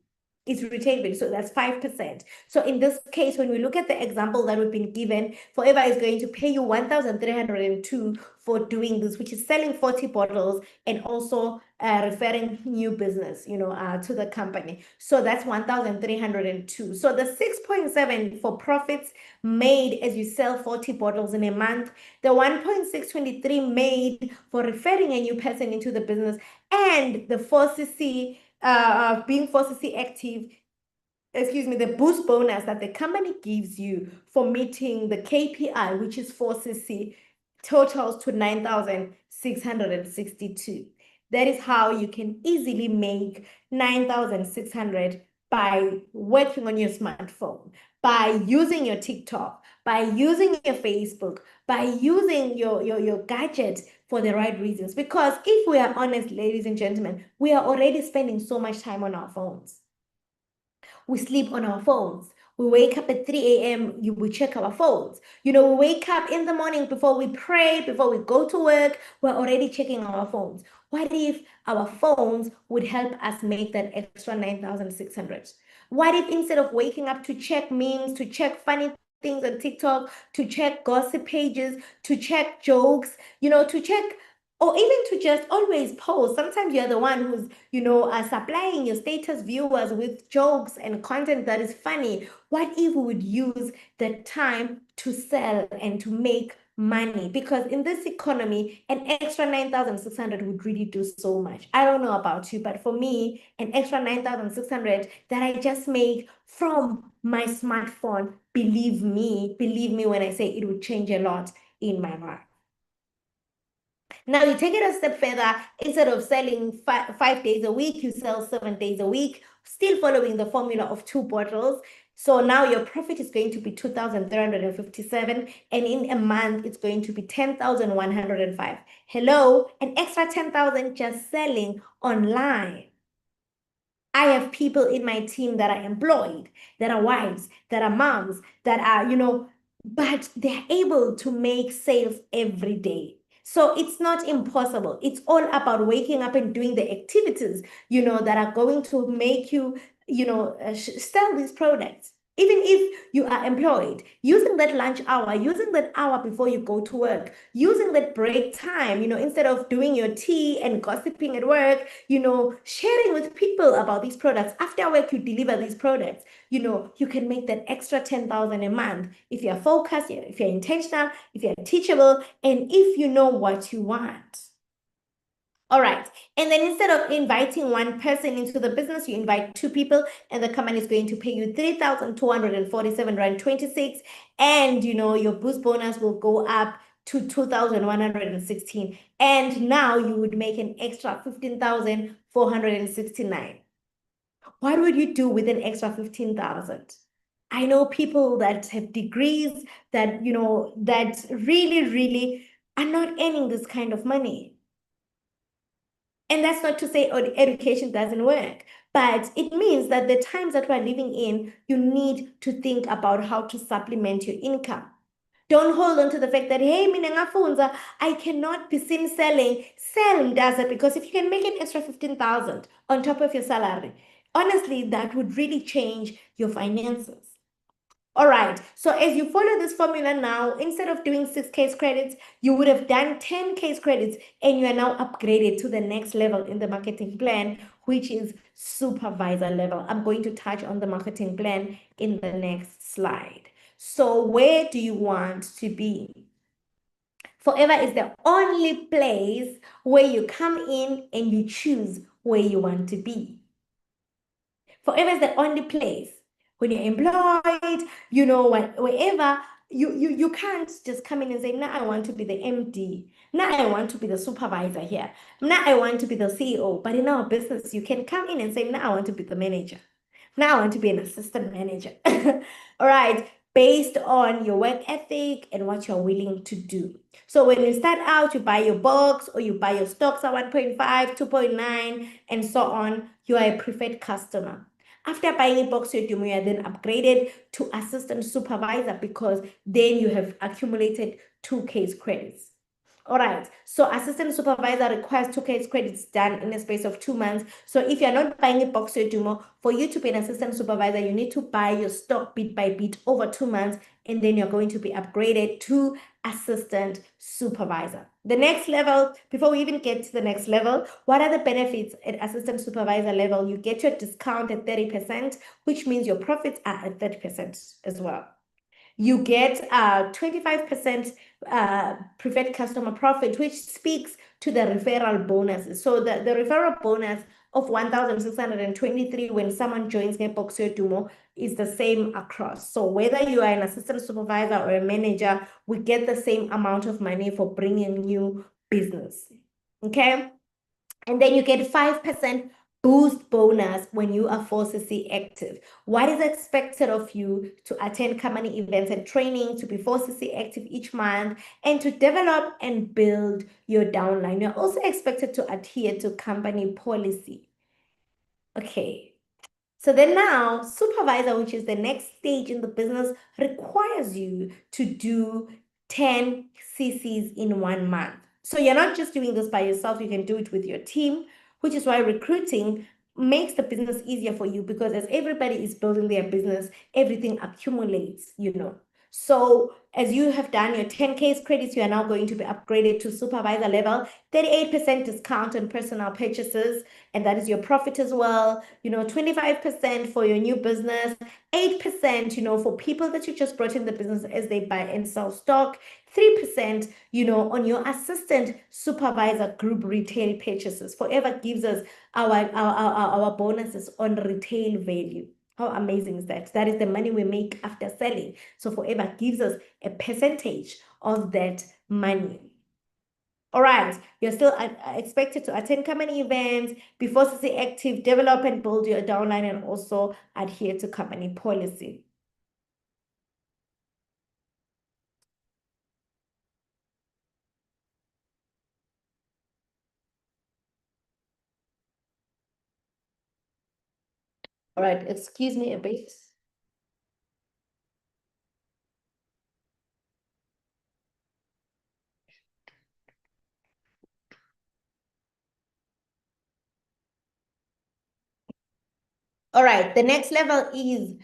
It's retained value, so that's 5%. So in this case, when we look at the example that we've been given, Forever is going to pay you 1,302 for doing this, which is selling 40 bottles and also referring new business, to the company. So that's 1,302. So the 6.7 for profits made as you sell 40 bottles in a month, the 1.623 made for referring a new person into the business, and the 4cc being 4cc active, the boost bonus that the company gives you for meeting the KPI, which is 4cc, totals to 9,662. That is how you can easily make 9,600 by working on your smartphone, by using your TikTok, by using your Facebook, by using your gadget for the right reasons. Because if we are honest, ladies and gentlemen, we are already spending so much time on our phones. We sleep on our phones. We wake up at 3 a.m., we check our phones. We wake up in the morning before we pray, before we go to work, we're already checking our phones. What if our phones would help us make that extra 9,600? What if instead of waking up to check memes, to check funny things on TikTok, to check gossip pages, to check jokes, to check, or even to just always post. Sometimes you're the one who's, supplying your status viewers with jokes and content that is funny. What if we would use the time to sell and to make money? Because in this economy, an extra 9,600 would really do so much. I don't know about you, but for me, an extra 9,600 that I just make from my smartphone, believe me when I say it would change a lot in my life. Now you take it a step further. Instead of selling 5 days a week, you sell 7 days a week, still following the formula of 2 bottles. So now your profit is going to be 2,357, and in a month, it's going to be 10,105. Hello, an extra 10,000 just selling online. I have people in my team that are employed, that are wives, that are moms, that are, but they're able to make sales every day. So it's not impossible. It's all about waking up and doing the activities, that are going to make you, sell these products. Even if you are employed, using that lunch hour, using that hour before you go to work, using that break time, instead of doing your tea and gossiping at work, sharing with people about these products. After work, you deliver these products. You can make that extra 10,000 a month if you're focused, if you're intentional, if you're teachable, and if you know what you want. All right. And then instead of inviting one person into the business, you invite 2 people, and the company is going to pay you 3,247 Rand 26. And your boost bonus will go up to 2,116. And now you would make an extra 15,469. What would you do with an extra 15,000? I know people that have degrees that, that really, really are not earning this kind of money. And that's not to say education doesn't work, but it means that the times that we're living in, you need to think about how to supplement your income. Don't hold on to the fact that, hey, mina ngafunza, I cannot be seen selling. Sell does it, because if you can make an extra 15,000 on top of your salary, honestly, that would really change your finances. All right, so as you follow this formula now, instead of doing 6 case credits, you would have done 10 case credits, and you are now upgraded to the next level in the marketing plan, which is supervisor level. I'm going to touch on the marketing plan in the next slide. So where do you want to be? Forever is the only place where you come in and you choose where you want to be. Forever is the only place. When you're employed, wherever, you can't just come in and say, now I want to be the MD. Now I want to be the supervisor here. Now I want to be the CEO. But in our business, you can come in and say, now I want to be the manager. Now I want to be an assistant manager. All right, based on your work ethic and what you're willing to do. So when you start out, you buy your box or you buy your stocks at 1.5, 2.9, and so on. You are a preferred customer. After buying a box, you are then upgraded to assistant supervisor, because then you have accumulated 2 case credits. All right. So assistant supervisor requires 2 case credits done in a space of 2 months. So if you're not buying a box Dumo, for you to be an assistant supervisor, you need to buy your stock bit by bit over 2 months, and then you're going to be upgraded to assistant supervisor. The next level, before we even get to the next level, what are the benefits at assistant supervisor level? You get your discount at 30%, which means your profits are at 30% as well. You get 25% preferred customer profit, which speaks to the referral bonuses. So the referral bonus of 1,623 when someone joins Boxer Dumo is the same across. So whether you are an assistant supervisor or a manager, we get the same amount of money for bringing new business. Okay. And then you get 5% boost bonus when you are 4CC active. What is expected of you to attend company events and training, to be 4CC active each month, and to develop and build your downline? You're also expected to adhere to company policy. Okay. So then now, supervisor, which is the next stage in the business, requires you to do 10 CCs in 1 month. So you're not just doing this by yourself, you can do it with your team, which is why recruiting makes the business easier for you, because as everybody is building their business, everything accumulates, So as you have done your 10 case credits, you are now going to be upgraded to supervisor level, 38% discount on personal purchases, and that is your profit as well. 25% for your new business, 8%, for people that you just brought in the business as they buy and sell stock, 3%, on your assistant supervisor group retail purchases. Forever gives us our bonuses on retail value. How amazing is that? That is the money we make after selling. So Forever gives us a percentage of that money. All right, you're still expected to attend company events, be 4CC active, develop and build your downline, and also adhere to company policy. All right, excuse me a bit. All right, the next level is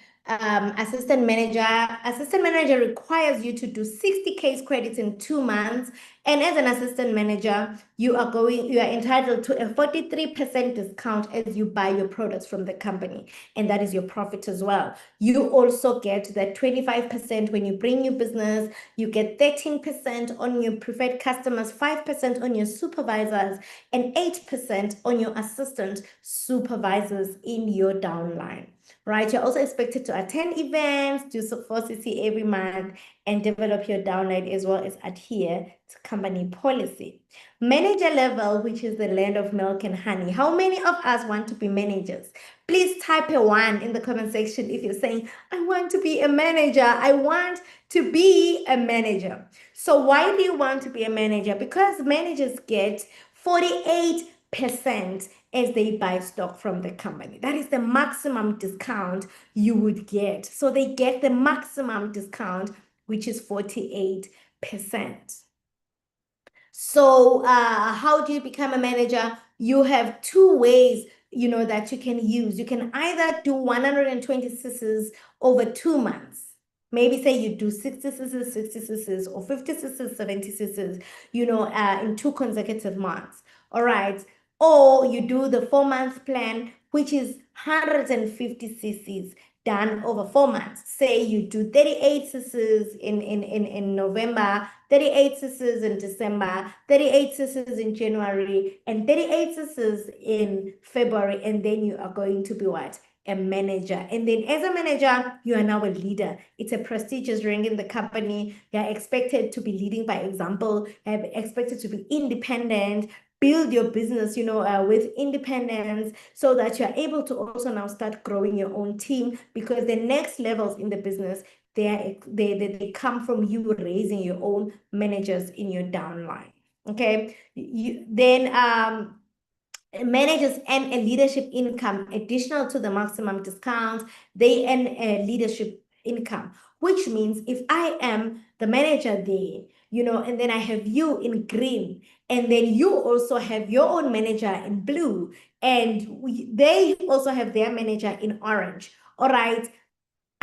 assistant manager. Assistant manager requires you to do 60 case credits in 2 months. And as an assistant manager, you are entitled to a 43% discount as you buy your products from the company. And that is your profit as well. You also get that 25% when you bring your business. You get 13% on your preferred customers, 5% on your supervisors, and 8% on your assistant supervisors in your downline. Right, you're also expected to attend events, do 4CC every month, and develop your downline, as well as adhere to company policy. Manager level, which is the land of milk and honey. How many of us want to be managers? Please type a 1 in the comment section if you're saying, I want to be a manager. I want to be a manager. So why do you want to be a manager? Because managers get 48% as they buy stock from the company. That is the maximum discount you would get. So they get the maximum discount, which is 48%. So how do you become a manager? You have 2 ways, that you can use. You can either do 120 CCs over 2 months. Maybe say you do 60 CCs, 60 CCs, or 50 CCs, 70 CCs, in 2 consecutive months. All right. Or you do the 4-month plan, which is 150 CCs done over 4 months. Say you do 38 CCs in November, 38 CCs in December, 38 CCs in January, and 38 CCs in February, and then you are going to be what? A manager. And then as a manager, you are now a leader. It's a prestigious rank in the company. You're expected to be leading by example. You're expected to be independent, build your business, with independence, so that you're able to also now start growing your own team, because the next levels in the business, they come from you raising your own managers in your downline. Okay. Then managers earn a leadership income additional to the maximum discount. They earn a leadership income, which means if I am the manager there, and then I have you in green. And then you also have your own manager in blue. And they also have their manager in orange. All right.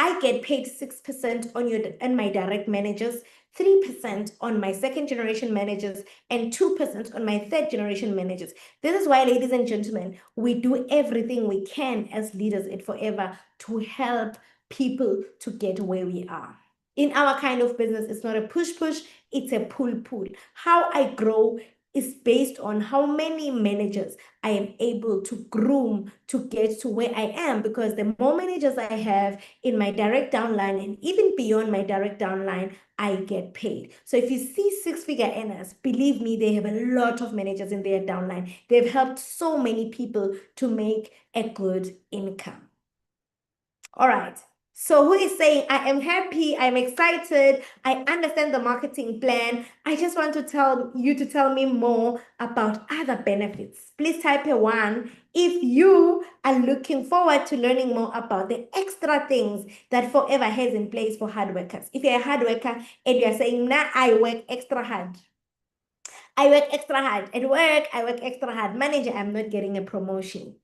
I get paid 6% on my direct managers, 3% on my second generation managers, and 2% on my third generation managers. This is why, ladies and gentlemen, we do everything we can as leaders at Forever to help people to get where we are. In our kind of business, it's not a push-push, it's a pull-pull. How I grow is based on how many managers I am able to groom to get to where I am, because the more managers I have in my direct downline and even beyond my direct downline, I get paid. So if you see six-figure earners, believe me, they have a lot of managers in their downline. They've helped so many people to make a good income. All right. So who is saying, I am happy, I'm excited, I understand the marketing plan. I just want to tell you to tell me more about other benefits. Please type a 1 if you are looking forward to learning more about the extra things that Forever has in place for hard workers. If you're a hard worker and you're saying, nah, I work extra hard. I work extra hard. At work, I work extra hard. Manager, I'm not getting a promotion.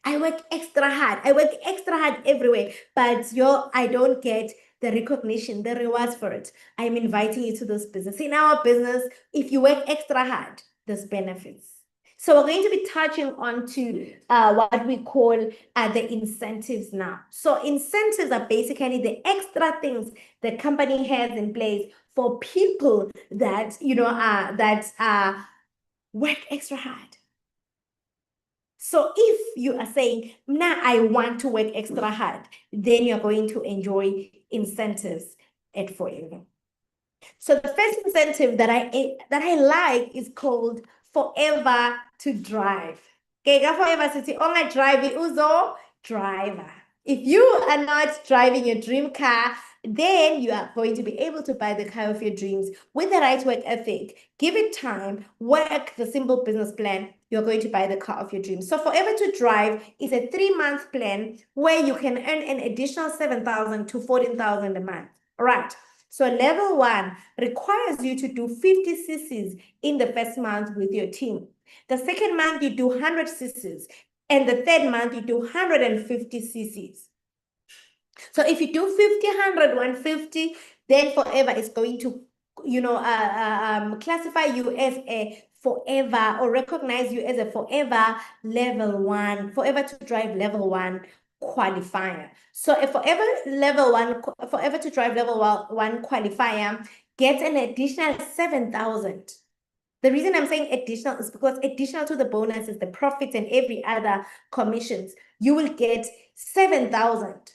I work extra hard. I work extra hard everywhere, but I don't get the recognition, the rewards for it. I'm inviting you to this business. In our business, if you work extra hard, there's benefits. So we're going to be touching on to what we call the incentives now. So incentives are basically the extra things the company has in place for people that work extra hard. So if you are saying, nah, I want to work extra hard, then you're going to enjoy incentives at Forever. So the first incentive that I like is called Forever to Drive. Okay, Forever City, only drive uzo driver. If you are not driving your dream car, then you are going to be able to buy the car of your dreams with the right work ethic. Give it time, work the simple business plan. You're going to buy the car of your dreams. So Forever to Drive is a 3-month plan where you can earn an additional 7,000 to 14,000 a month. All right. So level 1 requires you to do 50 cc's in the first month with your team. The second month, you do 100 cc's. And the third month, you do 150 cc's. So if you do 50, 100, 150, then Forever is going to, classify you as a Forever or recognize you as a Forever level 1, Forever to Drive level 1 qualifier. So a Forever to Drive level 1 qualifier gets an additional 7,000. The reason I'm saying additional is because additional to the bonuses, the profits, and every other commissions, you will get 7,000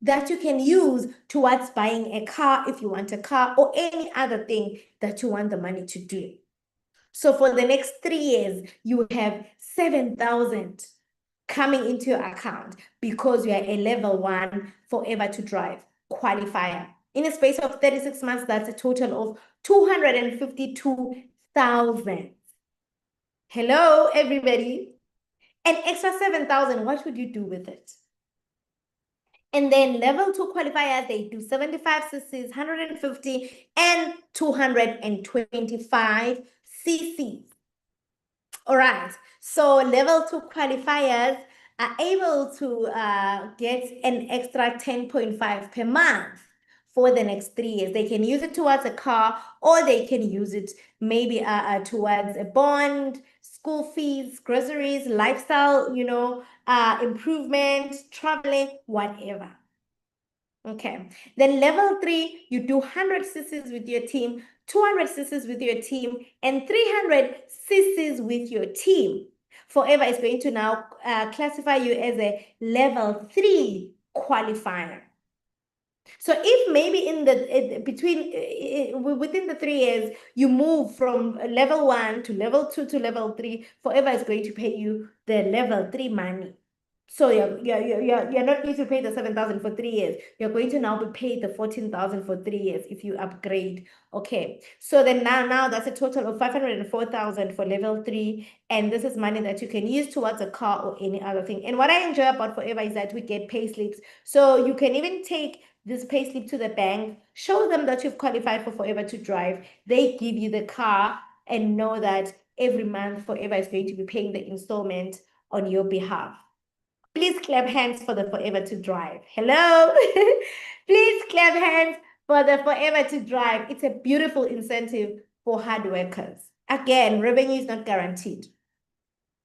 that you can use towards buying a car if you want a car or any other thing that you want the money to do. So for the next 3 years, you have 7,000 coming into your account because you are a level 1 Forever to Drive qualifier. In a space of 36 months, that's a total of 252,000. Hello, everybody. An extra 7,000, what would you do with it? And then level 2 qualifiers, they do 75 cc's, 150, and 225 cc's. All right. So level 2 qualifiers are able to get an extra 10.5 per month for the next 3 years. They can use it towards a car, or they can use it maybe towards a bond, school fees, groceries, lifestyle, improvement, traveling, whatever. Okay. Then level 3, you do 100 cc's with your team, 200 cc's with your team, and 300 cc's with your team. Forever is going to now classify you as a level 3 qualifier. So if maybe within the 3 years, you move from level 1 to level 2 to level 3, Forever is going to pay you the level 3 money. So you're not going to pay the 7,000 for 3 years. You're going to now be paid the 14,000 for 3 years if you upgrade. Okay. So then now that's a total of 504,000 for level 3. And this is money that you can use towards a car or any other thing. And what I enjoy about Forever is that we get pay slips. So you can even take this payslip to the bank, show them that you've qualified for Forever to Drive. They give you the car and know that every month Forever is going to be paying the installment on your behalf. Please clap hands for the Forever to Drive. Hello? Please clap hands for the Forever to Drive. It's a beautiful incentive for hard workers. Again, revenue is not guaranteed.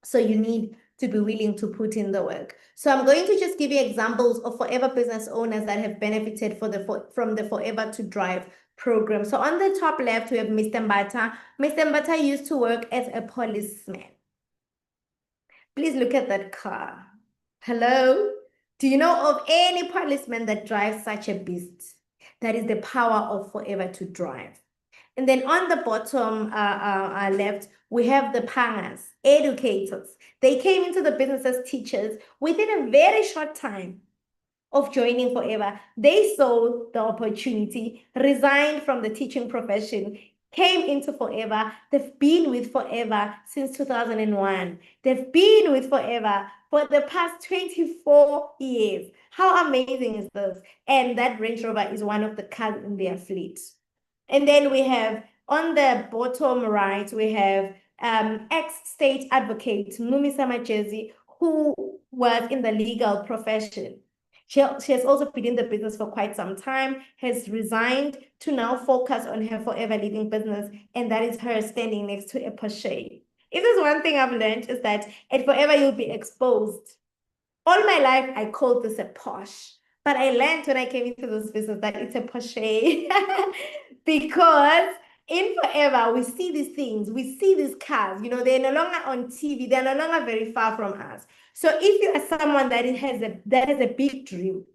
So you need to be willing to put in the work. So I'm going to just give you examples of Forever business owners that have benefited from the Forever to Drive program. So on the top left, we have Mr. Mbata. Mr. Mbata used to work as a policeman. Please look at that car. Hello? Do you know of any policeman that drives such a beast? That is the power of Forever to Drive. And then on the bottom left, we have the pangas, educators. They came into the business as teachers within a very short time of joining Forever. They saw the opportunity, resigned from the teaching profession, came into Forever. They've been with Forever since 2001. They've been with Forever for the past 24 years. How amazing is this? And that Range Rover is one of the cars in their fleet. And then we have on the bottom right, we have ex-state advocate Mumisa Majezi, who was in the legal profession. She has also been in the business for quite some time, has resigned to now focus on her Forever Living business, and that is her standing next to a Porsche. If there's one thing I've learned is that at Forever you'll be exposed. All my life, I called this a Porsche. But I learned when I came into this business that it's a Porsche because in Forever, we see these things, we see these cars, they're no longer on TV, they're no longer very far from us. So if you are someone that has a big dream,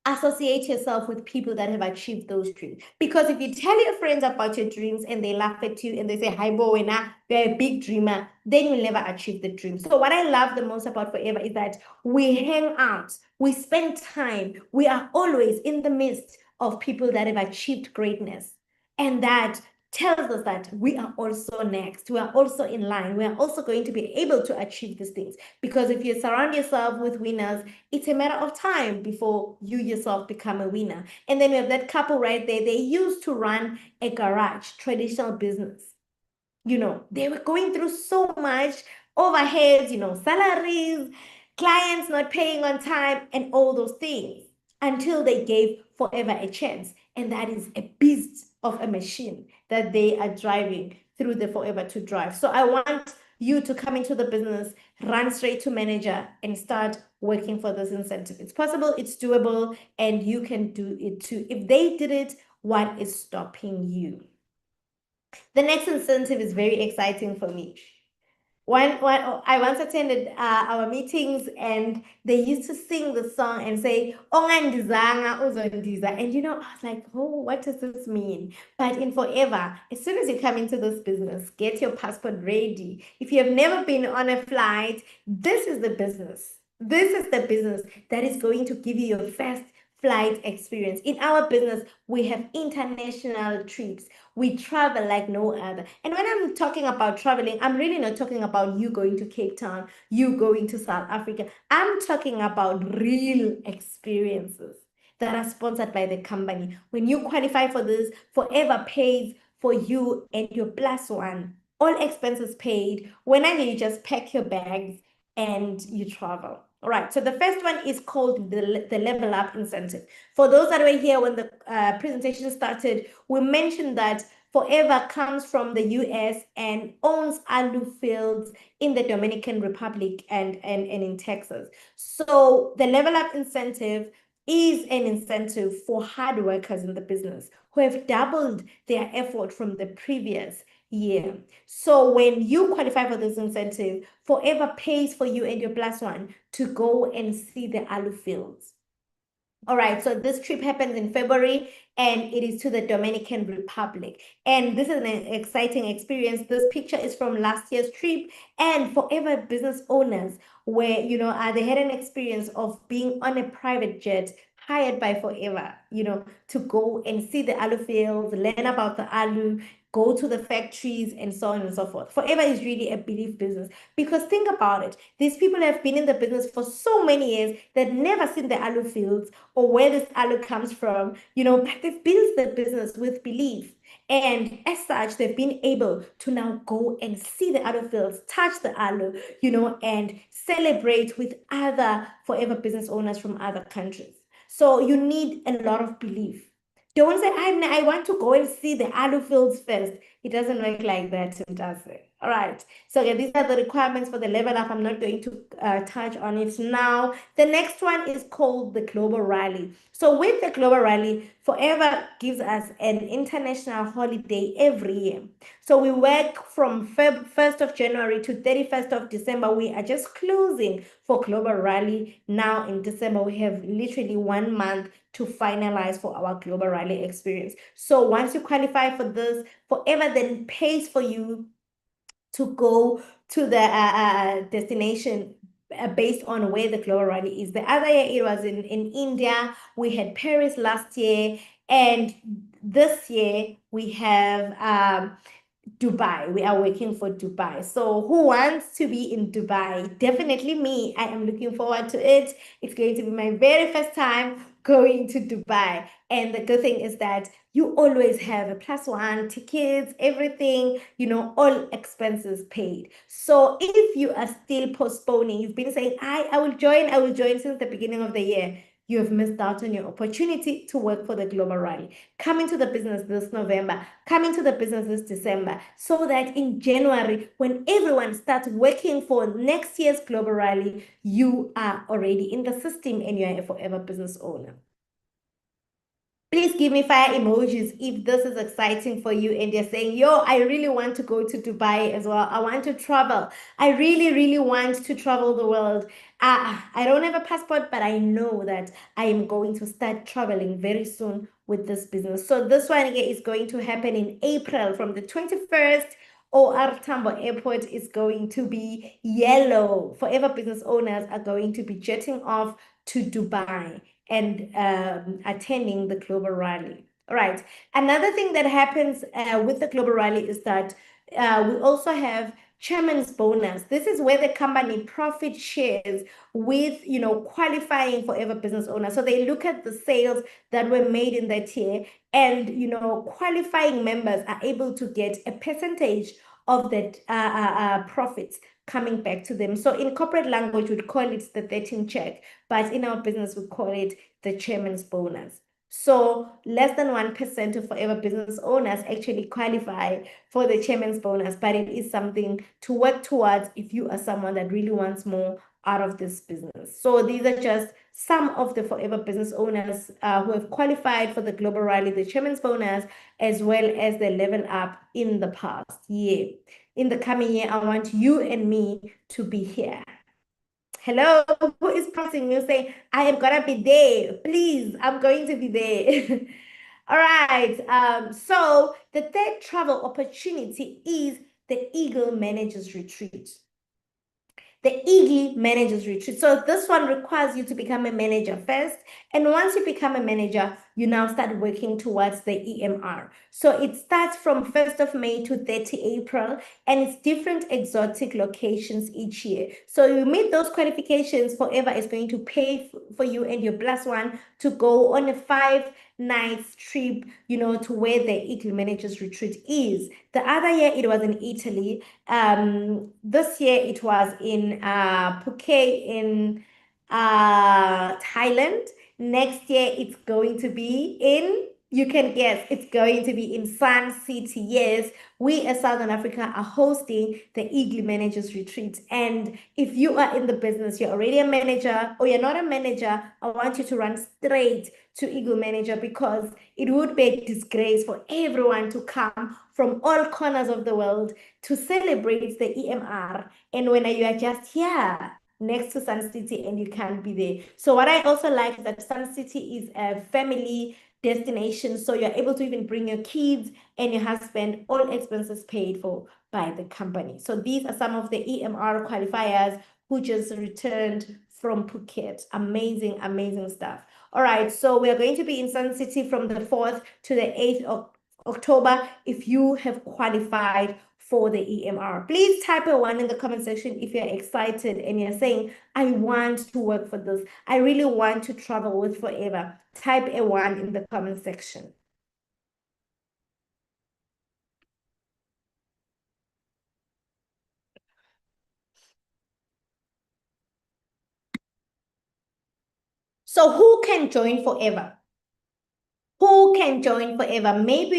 associate yourself with people that have achieved those dreams. Because if you tell your friends about your dreams and they laugh at you and they say, hi, Bowena, you're a big dreamer, then you'll never achieve the dream. So what I love the most about Forever is that we hang out, we spend time, we are always in the midst of people that have achieved greatness. And that tells us that we are also next. We are also in line. We are also going to be able to achieve these things. Because if you surround yourself with winners, it's a matter of time before you yourself become a winner. And then we have that couple right there. They used to run a garage, traditional business. They were going through so much overheads, salaries, clients not paying on time, and all those things until they gave Forever a chance. And that is a beast of a machine that they are driving through the Forever to Drive. So I want you to come into the business, run straight to manager, and start working for this incentive. It's possible, it's doable, and you can do it too. If they did it, what is stopping you? The next incentive is very exciting for me. I once attended our meetings and they used to sing the song and say, "Ongandizanga uzondiza." And I was like, oh, what does this mean? But in Forever, as soon as you come into this business, get your passport ready. If you have never been on a flight, this is the business. This is the business that is going to give you your first flight experience. In our business, we have international trips. We travel like no other. And when I'm talking about traveling, I'm really not talking about you going to Cape Town, you going to South Africa. I'm talking about real experiences that are sponsored by the company. When you qualify for this, Forever pays for you and your plus one. All expenses paid. When you just pack your bags and you travel. All right, so the first one is called the Level Up Incentive. For those that were here when the presentation started, we mentioned that Forever comes from the US and owns alu fields in the Dominican Republic and in Texas. So the Level Up Incentive is an incentive for hard workers in the business who have doubled their effort from the previous year. So when you qualify for this incentive, Forever pays for you and your plus one to go and see the alu fields. All right, so this trip happens in February and it is to the Dominican Republic. And this is an exciting experience. This picture is from last year's trip, and Forever business owners where, they had an experience of being on a private jet hired by Forever, to go and see the alu fields, learn about the alu, go to the factories, and so on and so forth. Forever is really a belief business because think about it. These people have been in the business for so many years that never seen the alu fields or where this alu comes from, but they've built the business with belief. And as such, they've been able to now go and see the alu fields, touch the alu, and celebrate with other forever business owners from other countries. So you need a lot of belief. Don't say, I want to go and see the alu fields first. It doesn't work like that, does it? All right. So again, these are the requirements for the level up. I'm not going to touch on it now. The next one is called the Global Rally. So with the Global Rally, Forever gives us an international holiday every year. So we work from 1st of January to 31st of December. We are just closing for Global Rally now in December. We have literally 1 month to finalize for our Global Rally experience. So once you qualify for this, Forever then pays for you to go to the destination based on where the Global Rally is. The other year it was in India. We had Paris last year, and this year we have Dubai. We are working for Dubai. So who wants to be in Dubai? Definitely me. I am looking forward to it. It's going to be my very first time going to Dubai. And the good thing is that you always have a +1 tickets, everything, all expenses paid. So if you are still postponing, you've been saying, I will join since the beginning of the year, you have missed out on your opportunity to work for the Global Rally. Come into the business this November, come into the business this December, so that in January, when everyone starts working for next year's Global Rally, you are already in the system and you're a forever business owner. Please give me fire emojis if this is exciting for you and you're saying, yo, I really want to go to Dubai as well. I want to travel. I really, really want to travel the world. I don't have a passport, but I know that I am going to start traveling very soon with this business. So this one again is going to happen in April from the 21st. OR Tambo Airport is going to be yellow. Forever business owners are going to be jetting off to Dubai and attending the Global Rally. All right. Another thing that happens with the Global Rally is that we also have chairman's bonus. This is where the company profit shares with, qualifying forever business owners. So they look at the sales that were made in that year, and, qualifying members are able to get a percentage of that profits coming back to them. So in corporate language, we'd call it the 13 check, but in our business, we call it the chairman's bonus. So less than 1% of forever business owners actually qualify for the chairman's bonus, but it is something to work towards if you are someone that really wants more out of this business. So these are just some of the forever business owners who have qualified for the Global Rally, the chairman's bonus, as well as the level up in the past year. In the coming year, I want you and me to be here. Hello, who is prompting me saying, I am gonna be there. Please, I'm going to be there. All right. So the third travel opportunity is the Eagle Managers Retreat. The Eagle Managers Retreat. So this one requires you to become a manager first. And once you become a manager, you now start working towards the EMR. So it starts from 1st of May to 30 April, and it's different exotic locations each year. So you meet those qualifications, Forever is going to pay for you and your +1 to go on a 5-night trip, to where the Eagle Managers Retreat is. The other year it was in Italy. This year it was in Phuket in Thailand. Next year it's going to be in, you can guess, it's going to be in Sun City. Yes, we as Southern Africa are hosting the Eagle Managers Retreat. And if you are in the business, you're already a manager or you're not a manager, I want you to run straight to Eagle Manager, because it would be a disgrace for everyone to come from all corners of the world to celebrate the EMR. And when you are just here next to Sun City and you can't be there. So what I also like is that Sun City is a family destination. So you're able to even bring your kids and your husband, all expenses paid for by the company. So these are some of the EMR qualifiers who just returned from Phuket. Amazing, amazing stuff. All right, so we are going to be in Sun City from the 4th to the 8th October if you have qualified for the EMR. Please type a one in the comment section if you're excited and you're saying, I want to work for this. I really want to travel with Forever. Type a one in the comment section. So who can join Forever? Who can join Forever? Maybe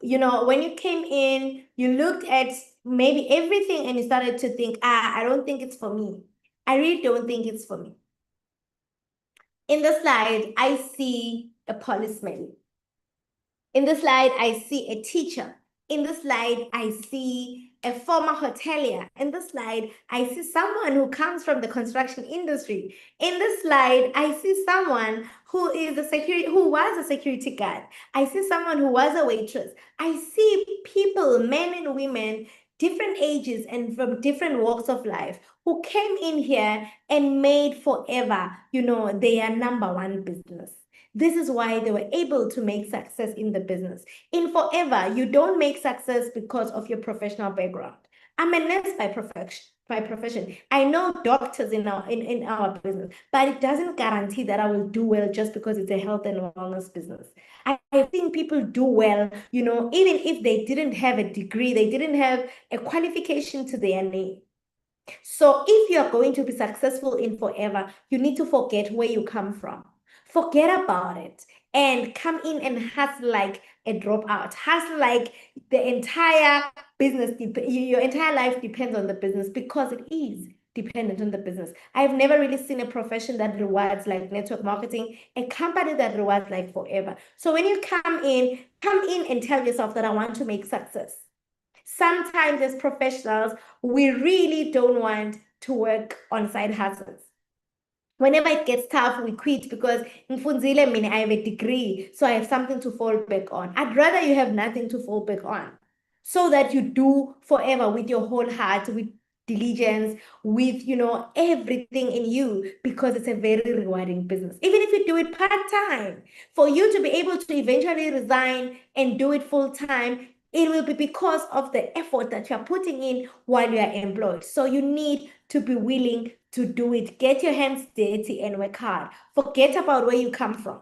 you know, when you came in, you looked at maybe everything and you started to think, I don't think it's for me. I really don't think it's for me. In the slide, I see a policeman. In the slide, I see a teacher. In the slide, I see a former hotelier. In the slide, I see someone who comes from the construction industry. In the slide, I see someone who is who was a security guard. I see someone who was a waitress. I see people, men and women, different ages and from different walks of life who came in here and made Forever, their number one business. This is why they were able to make success in the business. In Forever, you don't make success because of your professional background. I'm a nurse by profession. I know doctors in our business, but it doesn't guarantee that I will do well just because it's a health and wellness business. I've seen people do well, even if they didn't have a degree, they didn't have a qualification to their name. So if you're going to be successful in Forever, you need to forget where you come from. Forget about it and come in and hustle like a dropout. Hustle like the entire business, your entire life depends on the business, because it is dependent on the business. I've never really seen a profession that rewards like network marketing, a company that rewards like Forever. So when you come in and tell yourself that I want to make success. Sometimes as professionals, we really don't want to work on side hustles. Whenever it gets tough, we quit because I have a degree, so I have something to fall back on. I'd rather you have nothing to fall back on, so that you do Forever with your whole heart, with diligence, with everything in you, because it's a very rewarding business. Even if you do it part-time, for you to be able to eventually resign and do it full-time, it will be because of the effort that you're putting in while you are employed. So you need to be willing to do it. Get your hands dirty and work hard. Forget about where you come from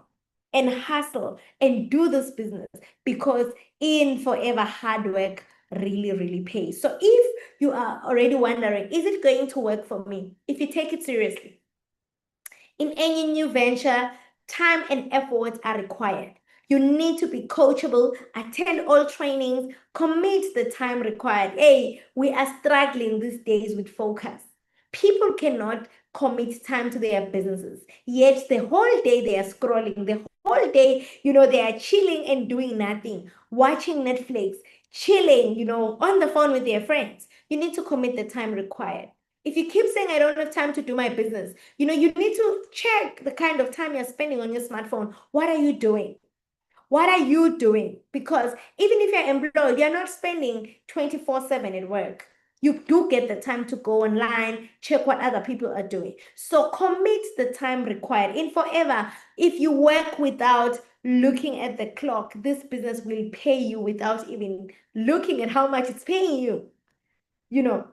and hustle and do this business, because in Forever, hard work really, really pays. So if you are already wondering, is it going to work for me? If you take it seriously, in any new venture, time and effort are required. You need to be coachable, attend all trainings, commit the time required. Hey, we are struggling these days with focus. People cannot commit time to their businesses, yet the whole day they are scrolling, the whole day, they are chilling and doing nothing, watching Netflix, chilling, on the phone with their friends. You need to commit the time required. If you keep saying, I don't have time to do my business, you need to check the kind of time you're spending on your smartphone. What are you doing? What are you doing? Because even if you're employed, you're not spending 24/7 at work. You do get the time to go online, check what other people are doing. So commit the time required. In Forever, if you work without looking at the clock, this business will pay you without even looking at how much it's paying you.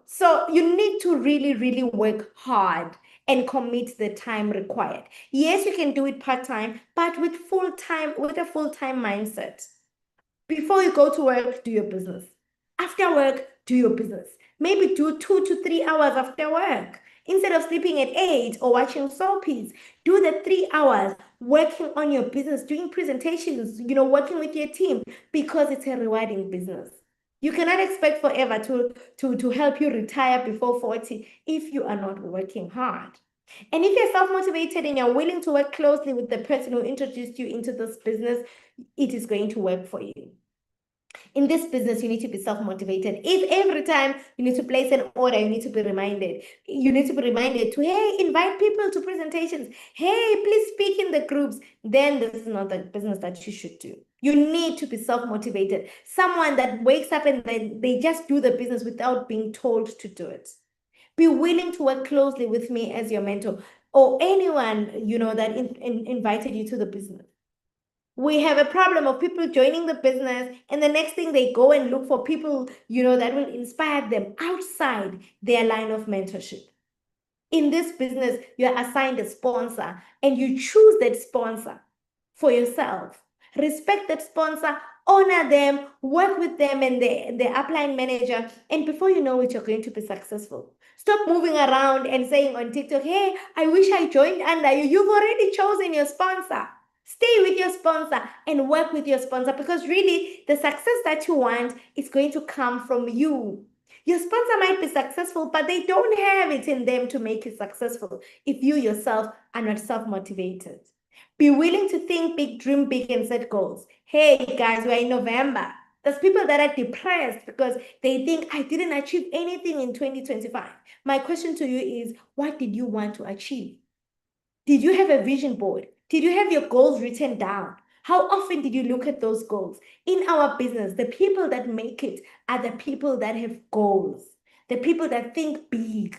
So you need to really, really work hard and commit the time required. Yes, you can do it part-time, but with a full-time mindset. Before you go to work, do your business. After work, do your business. Maybe do 2 to 3 hours after work. Instead of sleeping at 8 or watching soapies, do the 3 hours working on your business, doing presentations, working with your team, because it's a rewarding business. You cannot expect Forever to help you retire before 40 if you are not working hard. And if you're self-motivated and you're willing to work closely with the person who introduced you into this business, it is going to work for you. In this business, you need to be self-motivated. If every time you need to place an order, you need to be reminded. You need to be reminded to, hey, invite people to presentations. Hey, please speak in the groups. Then this is not the business that you should do. You need to be self-motivated. Someone that wakes up and then they just do the business without being told to do it. Be willing to work closely with me as your mentor, or anyone, that invited you to the business. We have a problem of people joining the business, and the next thing they go and look for people, that will inspire them outside their line of mentorship. In this business, you're assigned a sponsor and you choose that sponsor for yourself. Respect that sponsor, honor them, work with them and the upline manager. And before you know it, you're going to be successful. Stop moving around and saying on TikTok, hey, I wish I joined under you. You've already chosen your sponsor. Stay with your sponsor and work with your sponsor, because really the success that you want is going to come from you. Your sponsor might be successful, but they don't have it in them to make it successful if you yourself are not self-motivated. Be willing to think big, dream big, and set goals. Hey guys, we're in November. There's people that are depressed because they think, I didn't achieve anything in 2025. My question to you is, what did you want to achieve? Did you have a vision board? Did you have your goals written down? How often did you look at those goals? In our business, the people that make it are the people that have goals, the people that think big,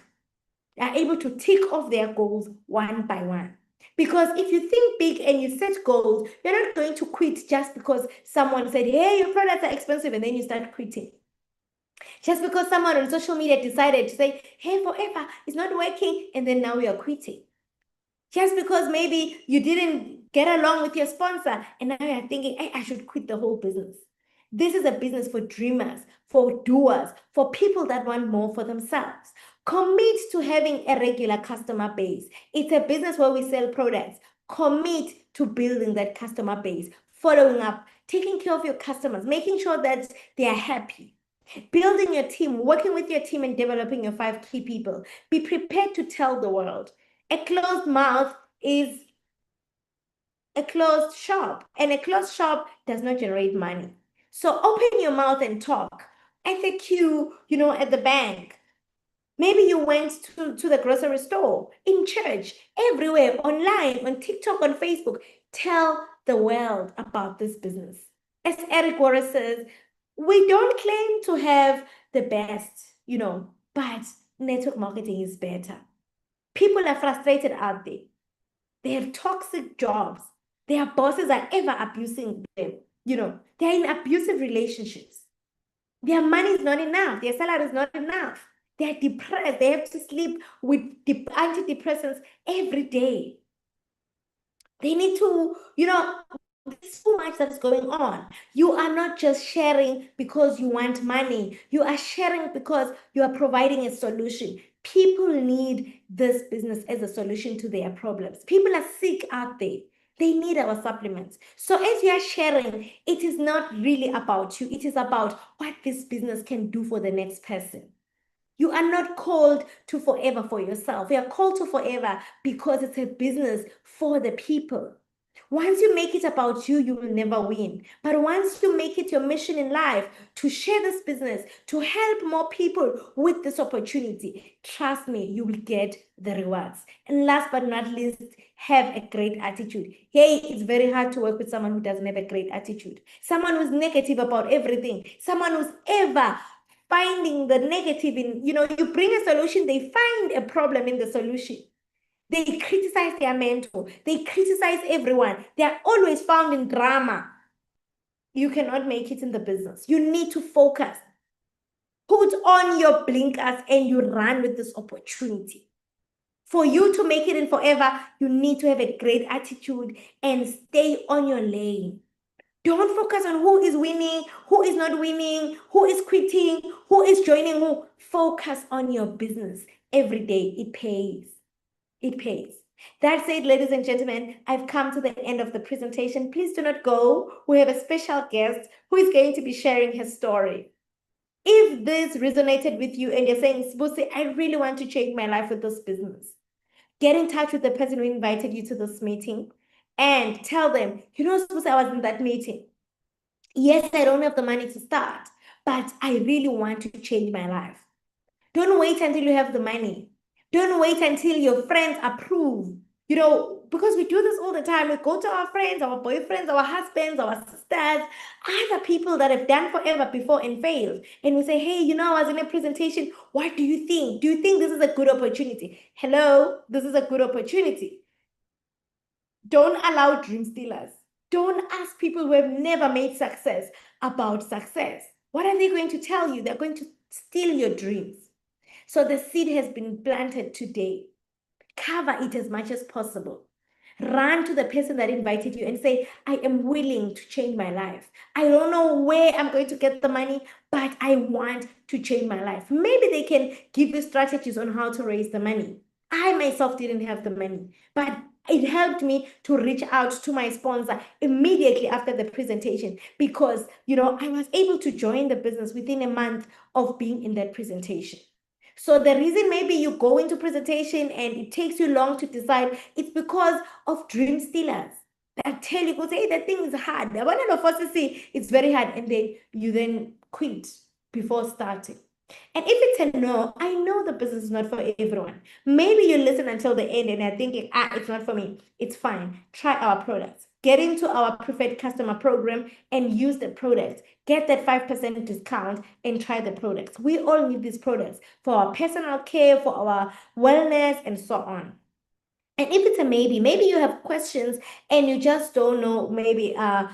are able to tick off their goals one by one. Because if you think big and you set goals, you're not going to quit just because someone said, hey, your products are expensive, and then you start quitting. Just because someone on social media decided to say, hey, forever, it's not working, and then now you're quitting. Just because maybe you didn't get along with your sponsor and now you're thinking, hey, I should quit the whole business. This is a business for dreamers, for doers, for people that want more for themselves. Commit to having a regular customer base. It's a business where we sell products. Commit to building that customer base, following up, taking care of your customers, making sure that they are happy. Building your team, working with your team, and developing your 5 key people. Be prepared to tell the world. A closed mouth is a closed shop, and a closed shop does not generate money. So open your mouth and talk. At the queue, at the bank. Maybe you went to the grocery store, in church, everywhere, online, on TikTok, on Facebook. Tell the world about this business. As Eric Warren says, we don't claim to have the best, but network marketing is better. People are frustrated out there. They have toxic jobs. Their bosses are ever abusing them. They're in abusive relationships. Their money is not enough. Their salary is not enough. They're depressed. They have to sleep with antidepressants every day. They need to, there's so much that's going on. You are not just sharing because you want money. You are sharing because you are providing a solution. People need this business as a solution to their problems. People are sick out there. They need our supplements. So as you are sharing, it is not really about you. It is about what this business can do for the next person. You are not called to forever for yourself. You are called to forever because it's a business for the people. Once you make it about you, you will never win. But once you make it your mission in life to share this business, to help more people with this opportunity, trust me, you will get the rewards. And last but not least, have a great attitude. Hey, it's very hard to work with someone who doesn't have a great attitude. Someone who's negative about everything. Someone who's ever finding the negative in, you bring a solution, they find a problem in the solution. They criticize their mentor. They criticize everyone. They are always found in drama. You cannot make it in the business. You need to focus. Put on your blinkers and you run with this opportunity. For you to make it in forever, you need to have a great attitude and stay on your lane. Don't focus on who is winning, who is not winning, who is quitting, who is joining who. Focus on your business every day. It pays. It pays. That said, ladies and gentlemen, I've come to the end of the presentation. Please do not go. We have a special guest who is going to be sharing his story. If this resonated with you and you're saying, Sbusi, I really want to change my life with this business, get in touch with the person who invited you to this meeting and tell them, Sbusi, I was in that meeting. Yes, I don't have the money to start, but I really want to change my life. Don't wait until you have the money. Don't wait until your friends approve. Because we do this all the time. We go to our friends, our boyfriends, our husbands, our sisters, other people that have done forever before and failed. And we say, hey, I was in a presentation. What do you think? Do you think this is a good opportunity? Hello, this is a good opportunity. Don't allow dream stealers. Don't ask people who have never made success about success. What are they going to tell you? They're going to steal your dreams. So the seed has been planted today. Cover it as much as possible. Run to the person that invited you and say, I am willing to change my life. I don't know where I'm going to get the money, but I want to change my life. Maybe they can give you strategies on how to raise the money. I myself didn't have the money, but it helped me to reach out to my sponsor immediately after the presentation because, I was able to join the business within a month of being in that presentation. So the reason maybe you go into presentation and it takes you long to decide, it's because of dream stealers that tell you, go say, hey, that thing is hard. I want to first see it's very hard, and then you quit before starting. And if it's a no, I know the business is not for everyone. Maybe you listen until the end and are thinking, it's not for me. It's fine. Try our products. Get into our preferred customer program and use the products. Get that 5% discount and try the products. We all need these products for our personal care, for our wellness, and so on. And if it's a maybe you have questions and you just don't know maybe how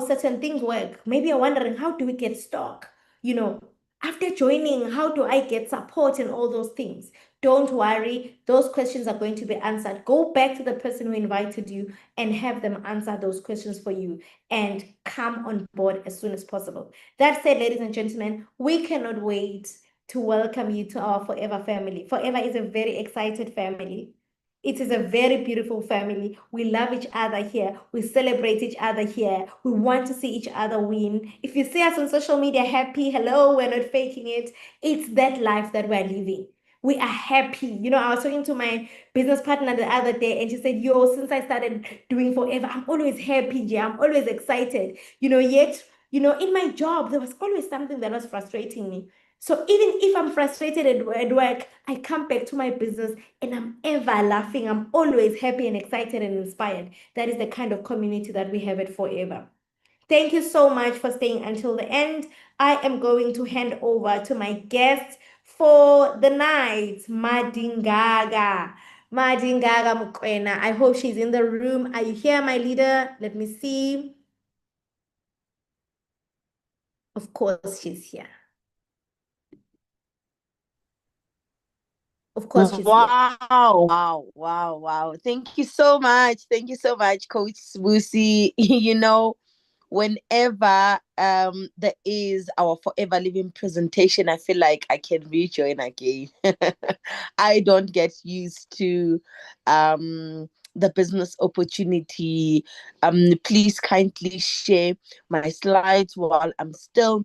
certain things work. Maybe you're wondering, how do we get stock? You know, after joining, how do I get support and all those things? Don't worry, those questions are going to be answered. Go back to the person who invited you and have them answer those questions for you and come on board as soon as possible. That said, ladies and gentlemen, we cannot wait to welcome you to our Forever family. Forever is a very excited family. It is a very beautiful family. We love each other here. We celebrate each other here. We want to see each other win. If you see us on social media happy, hello, we're not faking it. It's that life that we're living. We are happy. I was talking to my business partner the other day and she said, yo, since I started doing Forever, I'm always happy, Jay. I'm always excited. Yet, in my job, there was always something that was frustrating me. So even if I'm frustrated at work, I come back to my business and I'm ever laughing. I'm always happy and excited and inspired. That is the kind of community that we have at Forever. Thank you so much for staying until the end. I am going to hand over to my guest for the night, Madingaga. Madingaga Mukwena. I hope she's in the room. Are you here, my leader? Let me see. Of course, she's here. Of course, she's here. Wow. Thank you so much. Thank you so much, Coach Swoosie. Whenever there is our Forever Living presentation, I feel like I can rejoin again. I don't get used to the business opportunity. Please kindly share my slides while I'm still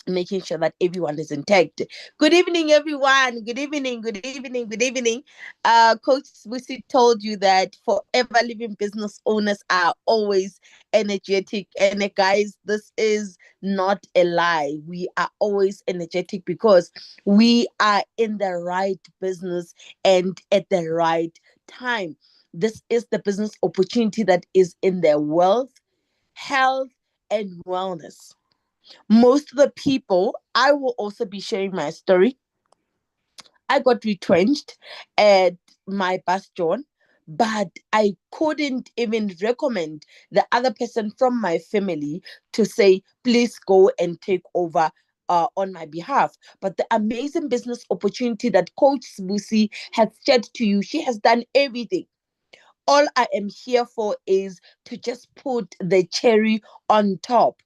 making sure that everyone is intact. Good evening, everyone. Good evening, good evening, good evening. Coach Busi told you that Forever Living business owners are always energetic. And guys, this is not a lie. We are always energetic because we are in the right business and at the right time. This is the business opportunity that is in their wealth, health, and wellness. Most of the people, I will also be sharing my story. I got retrenched at my bastion, but I couldn't even recommend the other person from my family to say, please go and take over on my behalf. But the amazing business opportunity that Coach Sbusi has shared to you, she has done everything. All I am here for is to just put the cherry on top,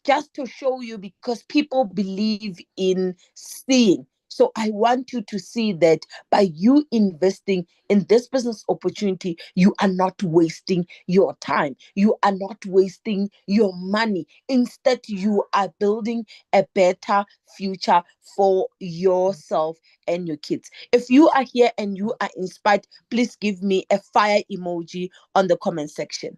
just to show you, because people believe in seeing. So I want you to see that by you investing in this business opportunity, you are not wasting your time. You are not wasting your money. Instead, you are building a better future for yourself and your kids. If you are here and you are inspired, please give me a fire emoji on the comment section.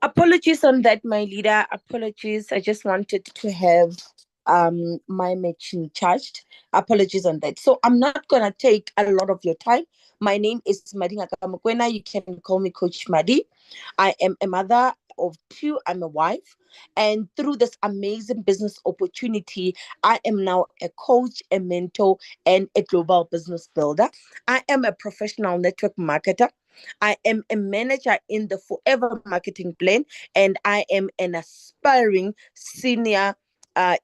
Apologies on that, my leader. Apologies. I just wanted to have my machine charged. Apologies on that. So I'm not gonna take a lot of your time. My name is Madinga Kamukwena. You can call me Coach Madi. I am a mother of two. I'm a wife. And through this amazing business opportunity, I am now a coach, a mentor, and a global business builder. I am a professional network marketer. I am a manager in the Forever Marketing Plan, and I am an aspiring senior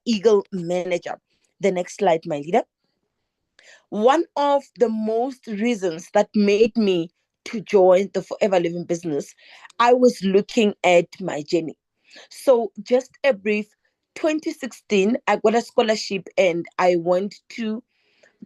Eagle manager. The next slide, my leader. One of the most reasons that made me to join the Forever Living business, I was looking at my journey. So, just a brief 2016, I got a scholarship and I went to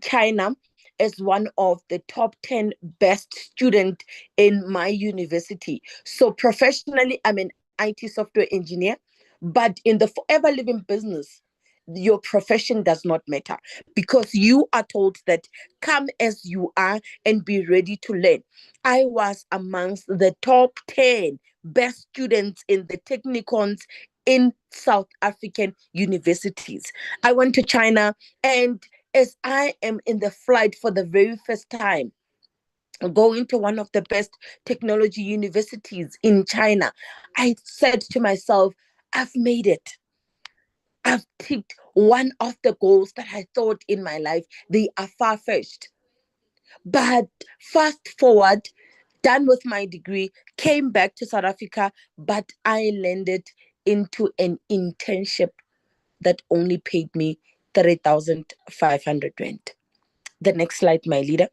China as one of the top 10 best student in my university. So professionally, I'm an IT software engineer, but in the Forever Living business, your profession does not matter because you are told that come as you are and be ready to learn. I was amongst the top 10 best students in the technicons in South African universities. I went to China, and as I am in the flight for the very first time, going to one of the best technology universities in China, I said to myself, I've made it. I've ticked one of the goals that I thought in my life they are far fetched. But fast forward, done with my degree, came back to South Africa, but I landed into an internship that only paid me 30,500 rand. The next slide, my leader.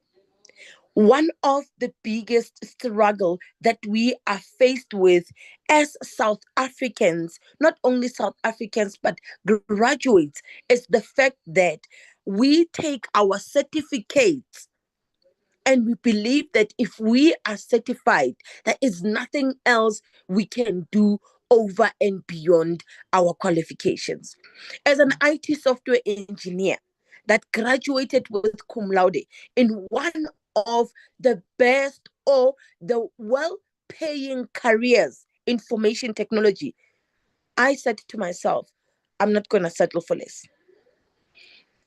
One of the biggest struggle that we are faced with as South Africans, not only South Africans, but graduates, is the fact that we take our certificates and we believe that if we are certified, there is nothing else we can do over and beyond our qualifications. As an IT software engineer that graduated with cum laude in one of the best or the well paying careers, information technology, I said to myself, I'm not going to settle for less.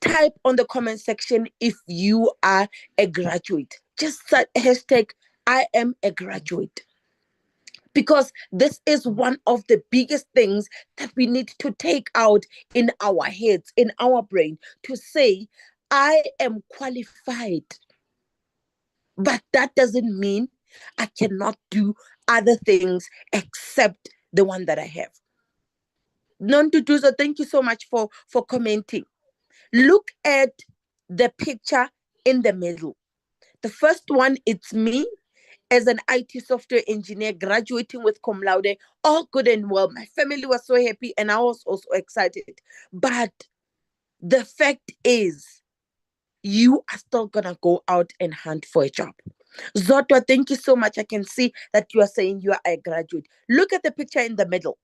Type on the comment section if you are a graduate. Just set hashtag I am a graduate. Because this is one of the biggest things that we need to take out in our heads, in our brain, to say, I am qualified. But that doesn't mean I cannot do other things except the one that I have. Non to do so. Thank you so much for commenting. Look at the picture in the middle. The first one, it's me as an IT software engineer graduating with cum laude, all good and well. My family was so happy and I was also excited. But the fact is, you are still going to go out and hunt for a job. Zotwa, thank you so much. I can see that you are saying you are a graduate. Look at the picture in the middle.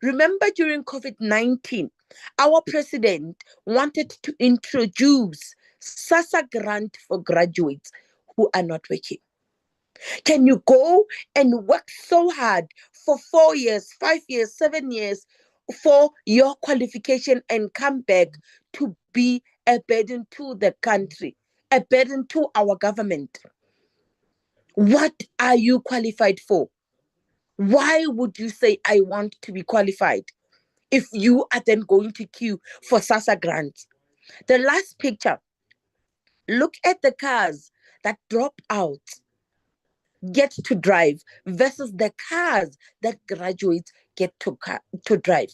Remember during COVID-19, our president wanted to introduce SASA grant for graduates who are not working. Can you go and work so hard for 4 years, 5 years, 7 years for your qualification and come back to be a burden to the country, a burden to our government? What are you qualified for? Why would you say, I want to be qualified, if you are then going to queue for SASA grants? The last picture, look at the cars that drop out get to drive versus the cars that graduates get to drive.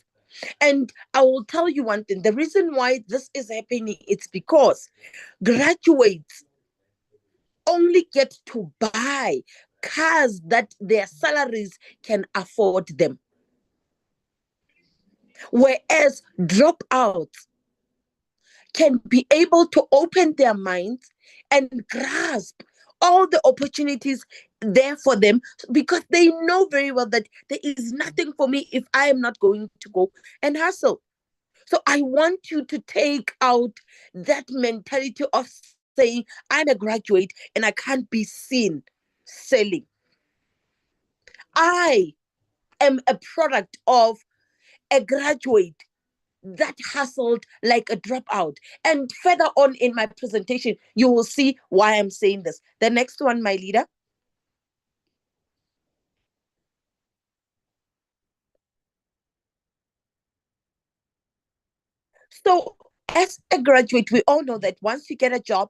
And I will tell you one thing, the reason why this is happening, it's because graduates only get to buy cars that their salaries can afford them, whereas dropouts can be able to open their minds and grasp all the opportunities there for them, because they know very well that there is nothing for me if I am not going to go and hustle. So I want you to take out that mentality of saying, I'm a graduate and I can't be seen selling. I am a product of a graduate that hustled like a dropout. And further on in my presentation, you will see why I'm saying this. The next one, my leader. So, as a graduate, we all know that once you get a job,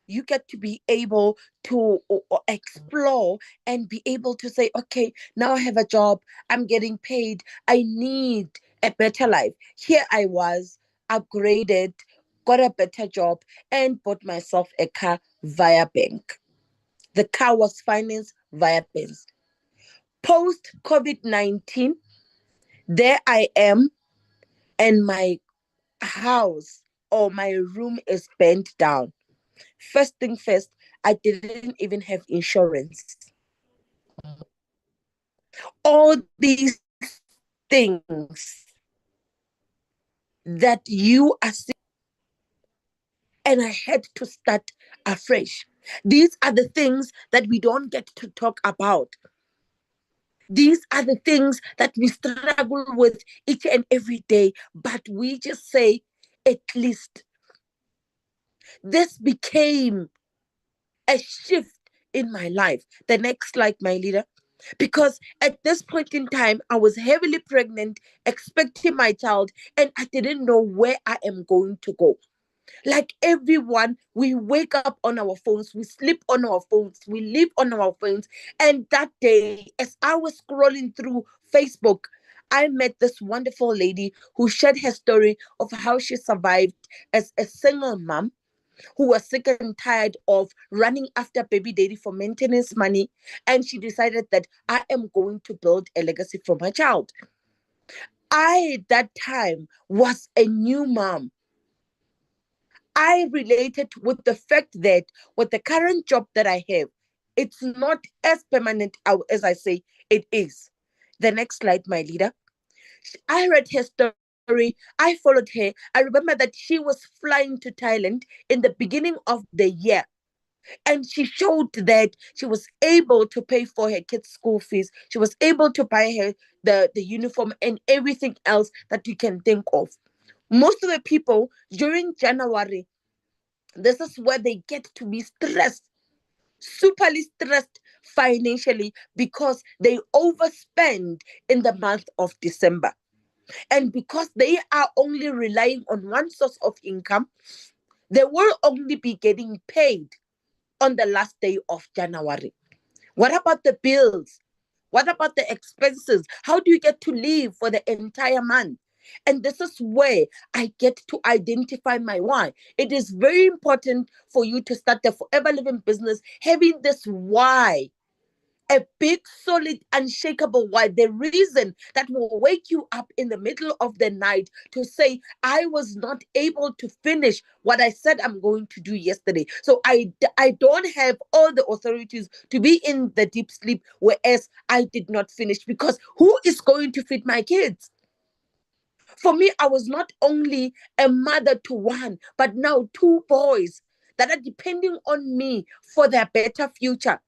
you get to be able to explore and be able to say, okay, now I have a job, I'm getting paid, I need a better life. Here I was, upgraded, got a better job, and bought myself a car via bank. The car was financed via banks. Post COVID-19, there I am, and my house or my room is bent down. First thing first, I didn't even have insurance. All these things that you are seeing, and I had to start afresh. These are the things that we don't get to talk about. These are the things that we struggle with each and every day, but we just say, at least. This became a shift in my life. The next slide, my leader. Because at this point in time, I was heavily pregnant, expecting my child, and I didn't know where I am going to go. Like everyone, we wake up on our phones, we sleep on our phones, we live on our phones. And that day, as I was scrolling through Facebook, I met this wonderful lady who shared her story of how she survived as a single mom who was sick and tired of running after baby daddy for maintenance money. And she decided that I am going to build a legacy for my child. I, at that time, was a new mom. I related with the fact that with the current job that I have, it's not as permanent as I say it is. The next slide, my leader. I read her story. I followed her. I remember that she was flying to Thailand in the beginning of the year. And she showed that she was able to pay for her kids' school fees. She was able to buy her the uniform and everything else that you can think of. Most of the people during January, this is where they get to be stressed, superly stressed financially because they overspend in the month of December. And because they are only relying on one source of income, they will only be getting paid on the last day of January. What about the bills? What about the expenses? How do you get to live for the entire month? And this is where I get to identify my why. It is very important for you to start the Forever Living business having this why, a big, solid, unshakable why. The reason that will wake you up in the middle of the night to say, I was not able to finish what I said I'm going to do yesterday. So I don't have all the authorities to be in the deep sleep, whereas I did not finish, because who is going to feed my kids? For me, I was not only a mother to one, but now two boys that are depending on me for their better future.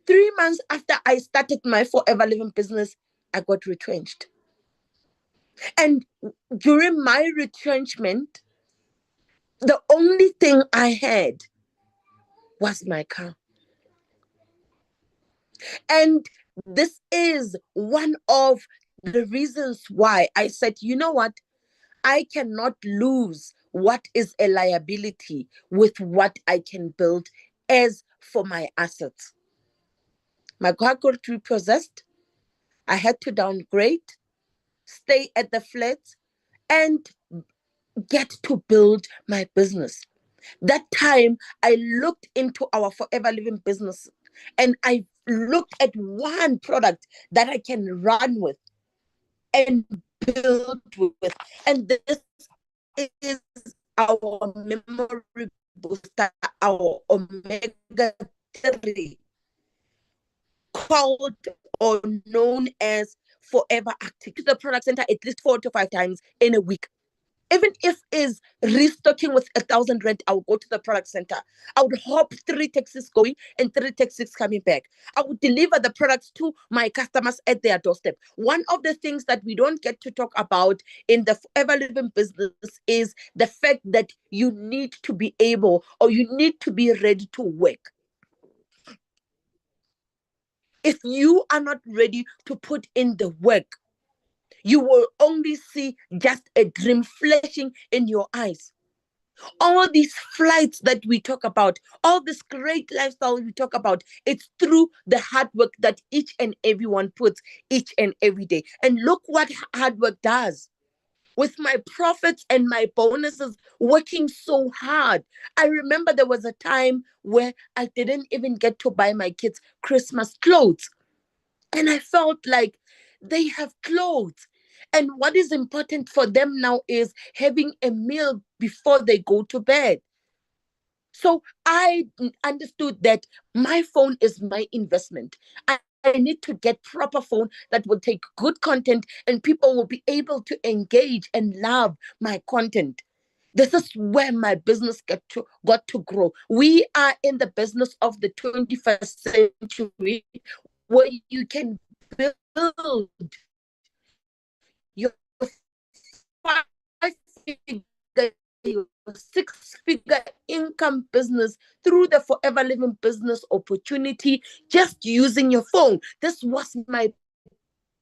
3 months after I started my Forever Living business, I got retrenched. And during my retrenchment, the only thing I had was my car. And this is one of the reasons why I said, you know what? I cannot lose what is a liability with what I can build as for my assets. My car got repossessed. I had to downgrade, stay at the flat, and get to build my business. That time, I looked into our Forever Living business and I looked at one product that I can run with and build with. And this is our memory booster, our omega 3, called or known as Forever Active, to the product center at least 4 to 5 times in a week. Even if is restocking with 1,000 rand, I would go to the product center. I would hop 3 taxis going and 3 taxis coming back. I would deliver the products to my customers at their doorstep. One of the things that we don't get to talk about in the Forever Living business is the fact that you need to be able, or you need to be ready to work. If you are not ready to put in the work, you will only see just a dream flashing in your eyes. All these flights that we talk about, all this great lifestyle we talk about, it's through the hard work that each and everyone puts each and every day. And look what hard work does. With my profits and my bonuses working so hard. I remember there was a time where I didn't even get to buy my kids Christmas clothes. And I felt like they have clothes. And what is important for them now is having a meal before they go to bed. So I understood that my phone is my investment. I need to get proper phone that will take good content and people will be able to engage and love my content. This is where my business got to grow. We are in the business of the 21st century where you can build your 5-figure, your 6-figure income business through the Forever Living business opportunity just using your phone. This was my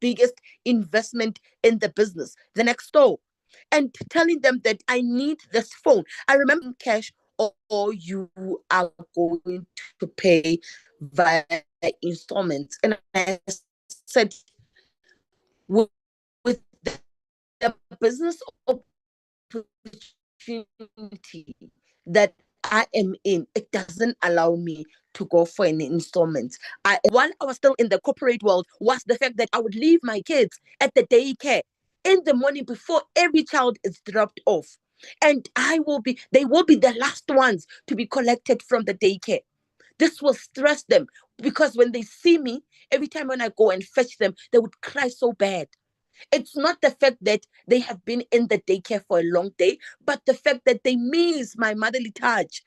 biggest investment in the business. The next door, and telling them that I need this phone. I remember cash, or you are going to pay via installments. And I said, with the business opportunity that I am in, it doesn't allow me to go for an installment. While I was still in the corporate world, was the fact that I would leave my kids at the daycare in the morning before every child is dropped off. And they will be the last ones to be collected from the daycare. This will stress them because when they see me, every time when I go and fetch them, they would cry so bad. It's not the fact that they have been in the daycare for a long day, but the fact that they miss my motherly touch.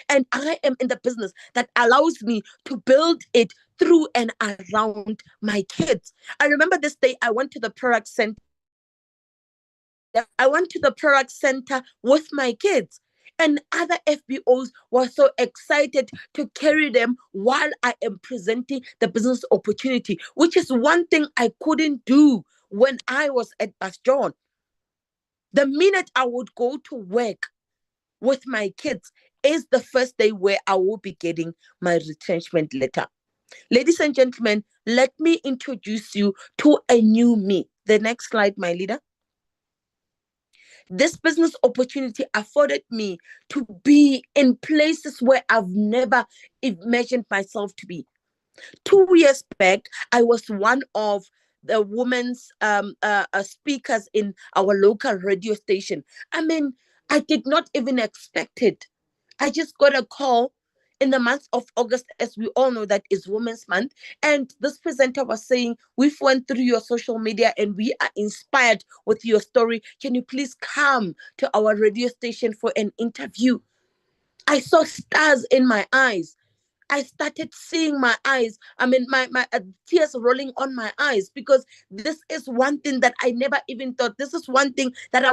And I am in the business that allows me to build it through and around my kids. I remember this day I went to the product center. I went to the product center with my kids. And other FBOs were so excited to carry them while I am presenting the business opportunity, which is one thing I couldn't do when I was at Bastion. The minute I would go to work with my kids is the first day where I will be getting my retrenchment letter. Ladies and gentlemen, let me introduce you to a new me. The next slide, my leader. This business opportunity afforded me to be in places where I've never imagined myself to be. 2 years back, I was one of the women's speakers in our local radio station. I mean, I did not even expect it. I just got a call in the month of August, as we all know that is Women's Month. And this presenter was saying, we've went through your social media and we are inspired with your story. Can you please come to our radio station for an interview? I saw stars in my eyes. I started seeing my eyes. I mean, my tears rolling on my eyes because this is one thing that I never even thought. This is one thing that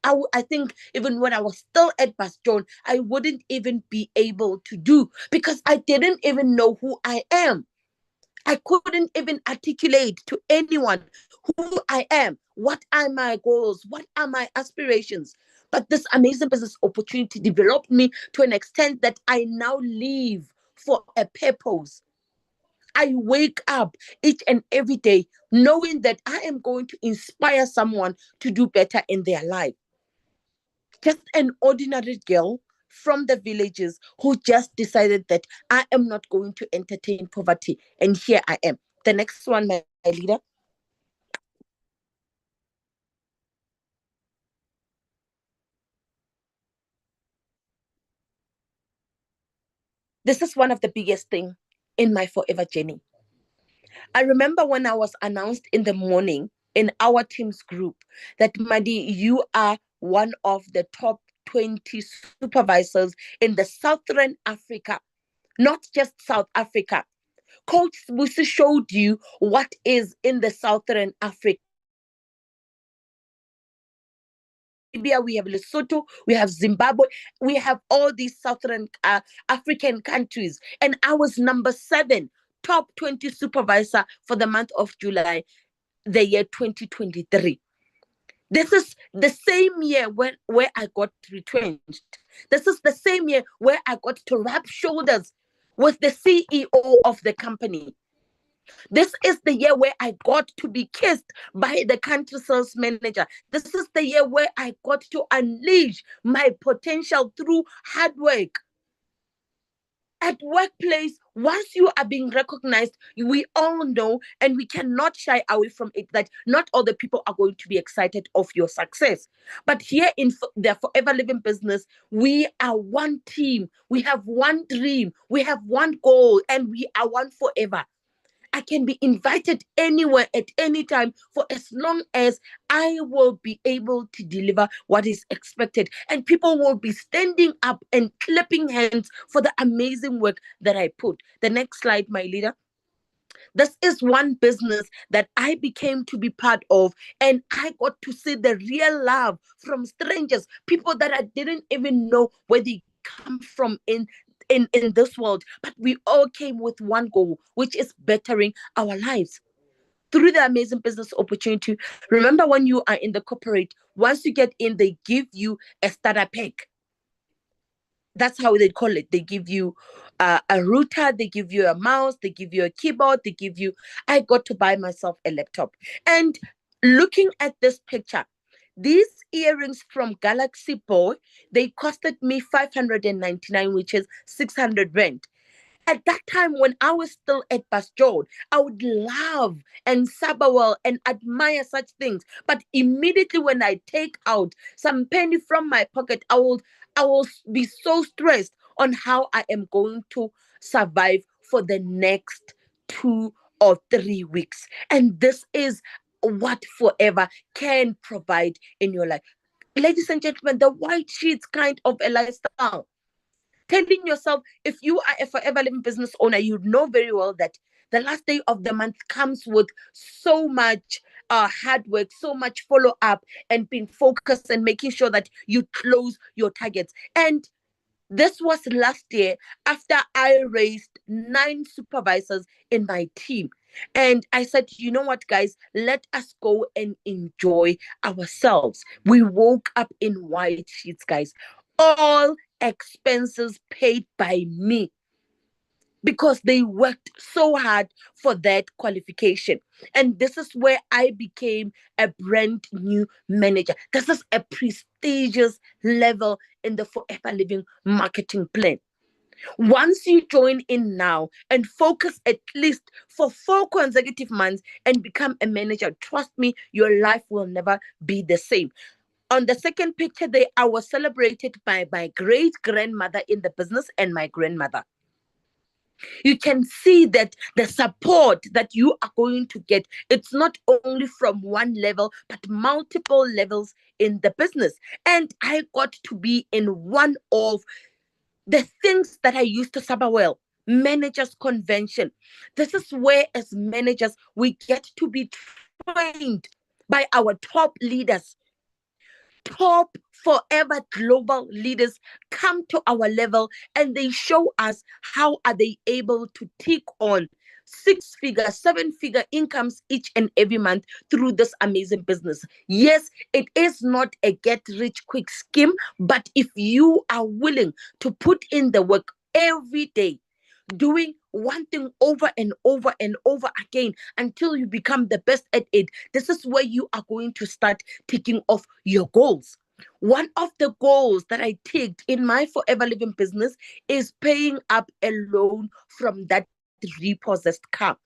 I think even when I was still at Bastion, I wouldn't even be able to do because I didn't even know who I am. I couldn't even articulate to anyone who I am, what are my goals, what are my aspirations. But this amazing business opportunity developed me to an extent that I now live for a purpose. I wake up each and every day knowing that I am going to inspire someone to do better in their life. Just an ordinary girl from the villages who just decided that I am not going to entertain poverty. And here I am. The next one, my leader. This is one of the biggest thing in my forever journey. I remember when I was announced in the morning in our team's group that Madi, you are one of the top 20 supervisors in the Southern Africa, not just South Africa. Coach Busi showed you what is in the Southern Africa. Libya, we have Lesotho, we have Zimbabwe, we have all these Southern African countries. And I was number 7, top 20 supervisor for the month of July, the year 2023. This is the same year where I got retrenched. This is the same year where I got to rub shoulders with the CEO of the company. This is the year where I got to be kissed by the country sales manager. This is the year where I got to unleash my potential through hard work. At workplace, once you are being recognized, we all know, and we cannot shy away from it, that not all the people are going to be excited of your success. But here in the Forever Living business, we are one team. We have one dream. We have one goal, and we are one forever. I can be invited anywhere at any time for as long as I will be able to deliver what is expected. And people will be standing up and clapping hands for the amazing work that I put. The next slide, my leader. This is one business that I became to be part of, and I got to see the real love from strangers, people that I didn't even know where they come from in this world. But we all came with one goal, which is bettering our lives through the amazing business opportunity. Remember, when you are in the corporate, once you get in, they give you a starter pack. That's how they call it. They give you a router, they give you a mouse, they give you a keyboard, they give you. I got to buy myself a laptop. And looking at this picture, these earrings from Galaxy Boy, they costed me 599, which is 600 rand. At that time, when I was still at Basjord, I would love and sabawell and admire such things. But immediately when I take out some penny from my pocket, I will be so stressed on how I am going to survive for the next 2 or 3 weeks. And this is what Forever can provide in your life. Ladies and gentlemen, the white sheets kind of a lifestyle. Telling yourself, if you are a Forever Living business owner, you know very well that the last day of the month comes with so much hard work, so much follow up, and being focused and making sure that you close your targets. And this was last year, after I raised 9 supervisors in my team. And I said, you know what, guys, let us go and enjoy ourselves. We woke up in white sheets, guys. All expenses paid by me, because they worked so hard for that qualification. And this is where I became a brand new manager. This is a prestigious level in the Forever Living marketing plan. Once you join in now and focus at least for 4 consecutive months and become a manager, trust me, your life will never be the same. On the second picture there, I was celebrated by my great grandmother in the business and my grandmother. You can see that the support that you are going to get, it's not only from one level, but multiple levels in the business. And I got to be in one of the things that I used to suffer well, managers convention. This is where, as managers, we get to be trained by our top leaders. Top Forever global leaders come to our level, and they show us how are they able to take on 6-figure, 7-figure incomes each and every month through this amazing business. Yes, it is not a get rich quick scheme, but if you are willing to put in the work every day, doing one thing over and over and over again until you become the best at it, this is where you are going to start ticking off your goals. One of the goals that I ticked in my Forever Living business is paying up a loan from that repossessed car.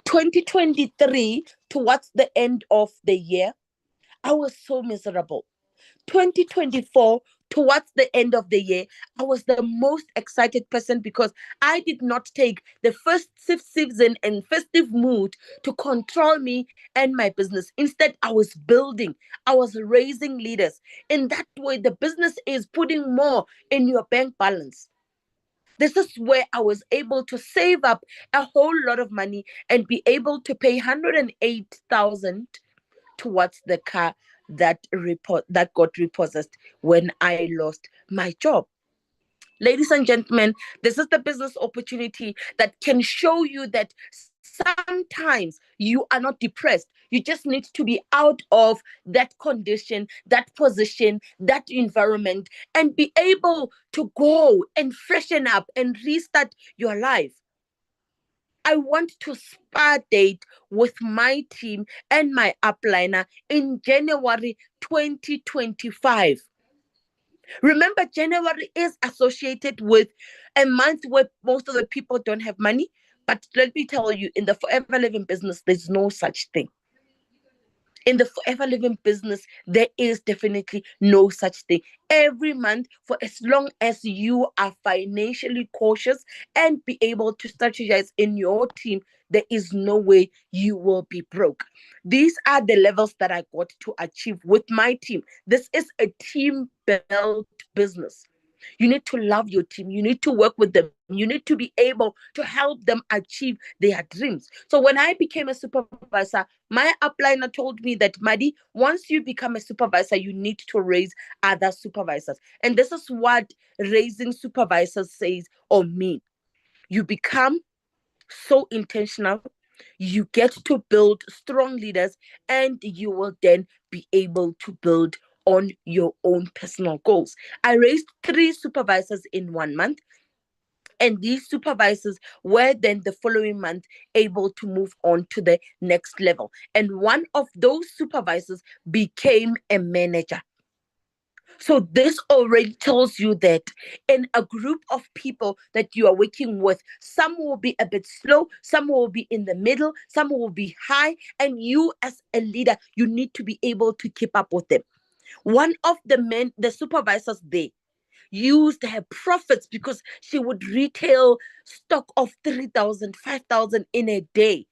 2023, towards the end of the year, I was so miserable. 2024, Towards the end of the year, I was the most excited person because I did not take the festive season and festive mood to control me and my business. Instead, I was building, I was raising leaders. In that way, the business is putting more in your bank balance. This is where I was able to save up a whole lot of money and be able to pay 108,000 towards the car that got repossessed when I lost my job. Ladies and gentlemen, this is the business opportunity that can show you that sometimes you are not depressed. You just need to be out of that condition, that position, that environment, and be able to go and freshen up and restart your life. I want to spa date with my team and my upliner in January 2025. Remember, January is associated with a month where most of the people don't have money. But let me tell you, in the forever living business, there's no such thing. In the forever living business, there is definitely no such thing. Every month, for as long as you are financially cautious and be able to strategize in your team, there is no way you will be broke. These are the levels that I got to achieve with my team. This is a team built business. You need to love your team. You need to work with them. You need to be able to help them achieve their dreams. So when I became a supervisor, my upliner told me that, Madi, once you become a supervisor, you need to raise other supervisors. And this is what raising supervisors says or mean. You become so intentional. You get to build strong leaders, and you will then be able to build on your own personal goals. I raised 3 supervisors in 1 month, and these supervisors were then the following month able to move on to the next level. And one of those supervisors became a manager. So this already tells you that in a group of people that you are working with, some will be a bit slow, some will be in the middle, some will be high, and you as a leader, you need to be able to keep up with them. One of the supervisors there, used her profits because she would retail stock of 3,000, 5,000 in a day.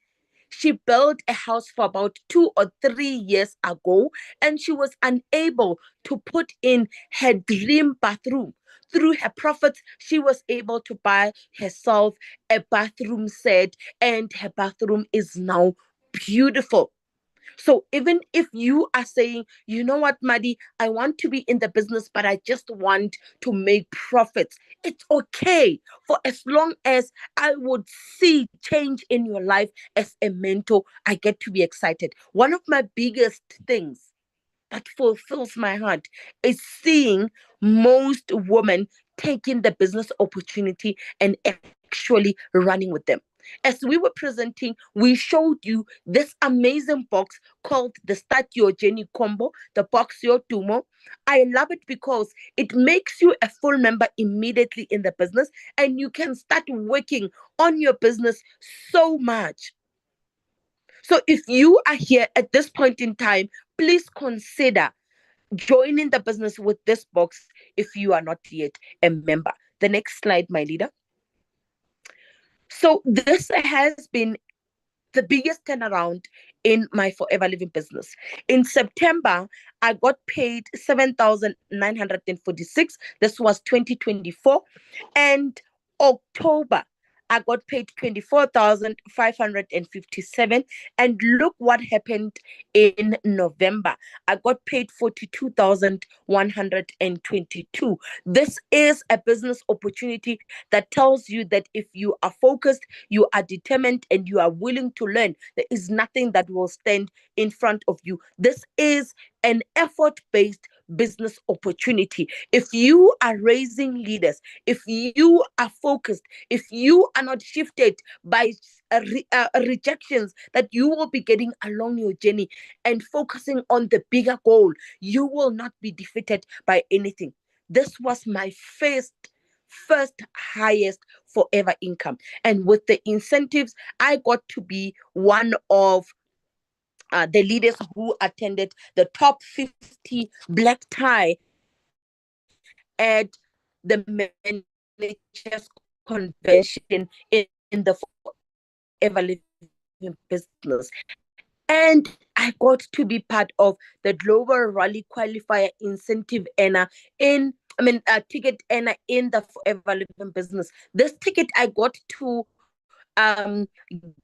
She built a house for about 2 or 3 years ago, and she was unable to put in her dream bathroom. Through her profits, she was able to buy herself a bathroom set, and her bathroom is now beautiful. So even if you are saying, you know what, Maddie, I want to be in the business, but I just want to make profits, it's okay. For as long as I would see change in your life as a mentor, I get to be excited. One of my biggest things that fulfills my heart is seeing most women taking the business opportunity and actually running with them. As we were presenting, we showed you this amazing box called the Start Your Journey combo, the box your tumo. I love it because it makes you a full member immediately in the business, and you can start working on your business so much. So if you are here at this point in time, please consider joining the business with this box if you are not yet a member. The next slide, my leader. So this has been the biggest turnaround in my forever living business. In September, I got paid 7,946. This was 2024. And October, I got paid 24,557. And look what happened in November. I got paid 42,122. This is a business opportunity that tells you that if you are focused, you are determined, and you are willing to learn, there is nothing that will stand in front of you. This is an effort based business opportunity. If you are raising leaders, if you are focused, if you are not shifted by rejections that you will be getting along your journey and focusing on the bigger goal, you will not be defeated by anything. This was my first highest forever income. And with the incentives, I got to be one of the leaders who attended the top 50 black tie at the managers convention in the Forever Living Business. And I got to be part of the Global Rally Qualifier Incentive Earner ticket earner in the Forever Living Business. This ticket I got to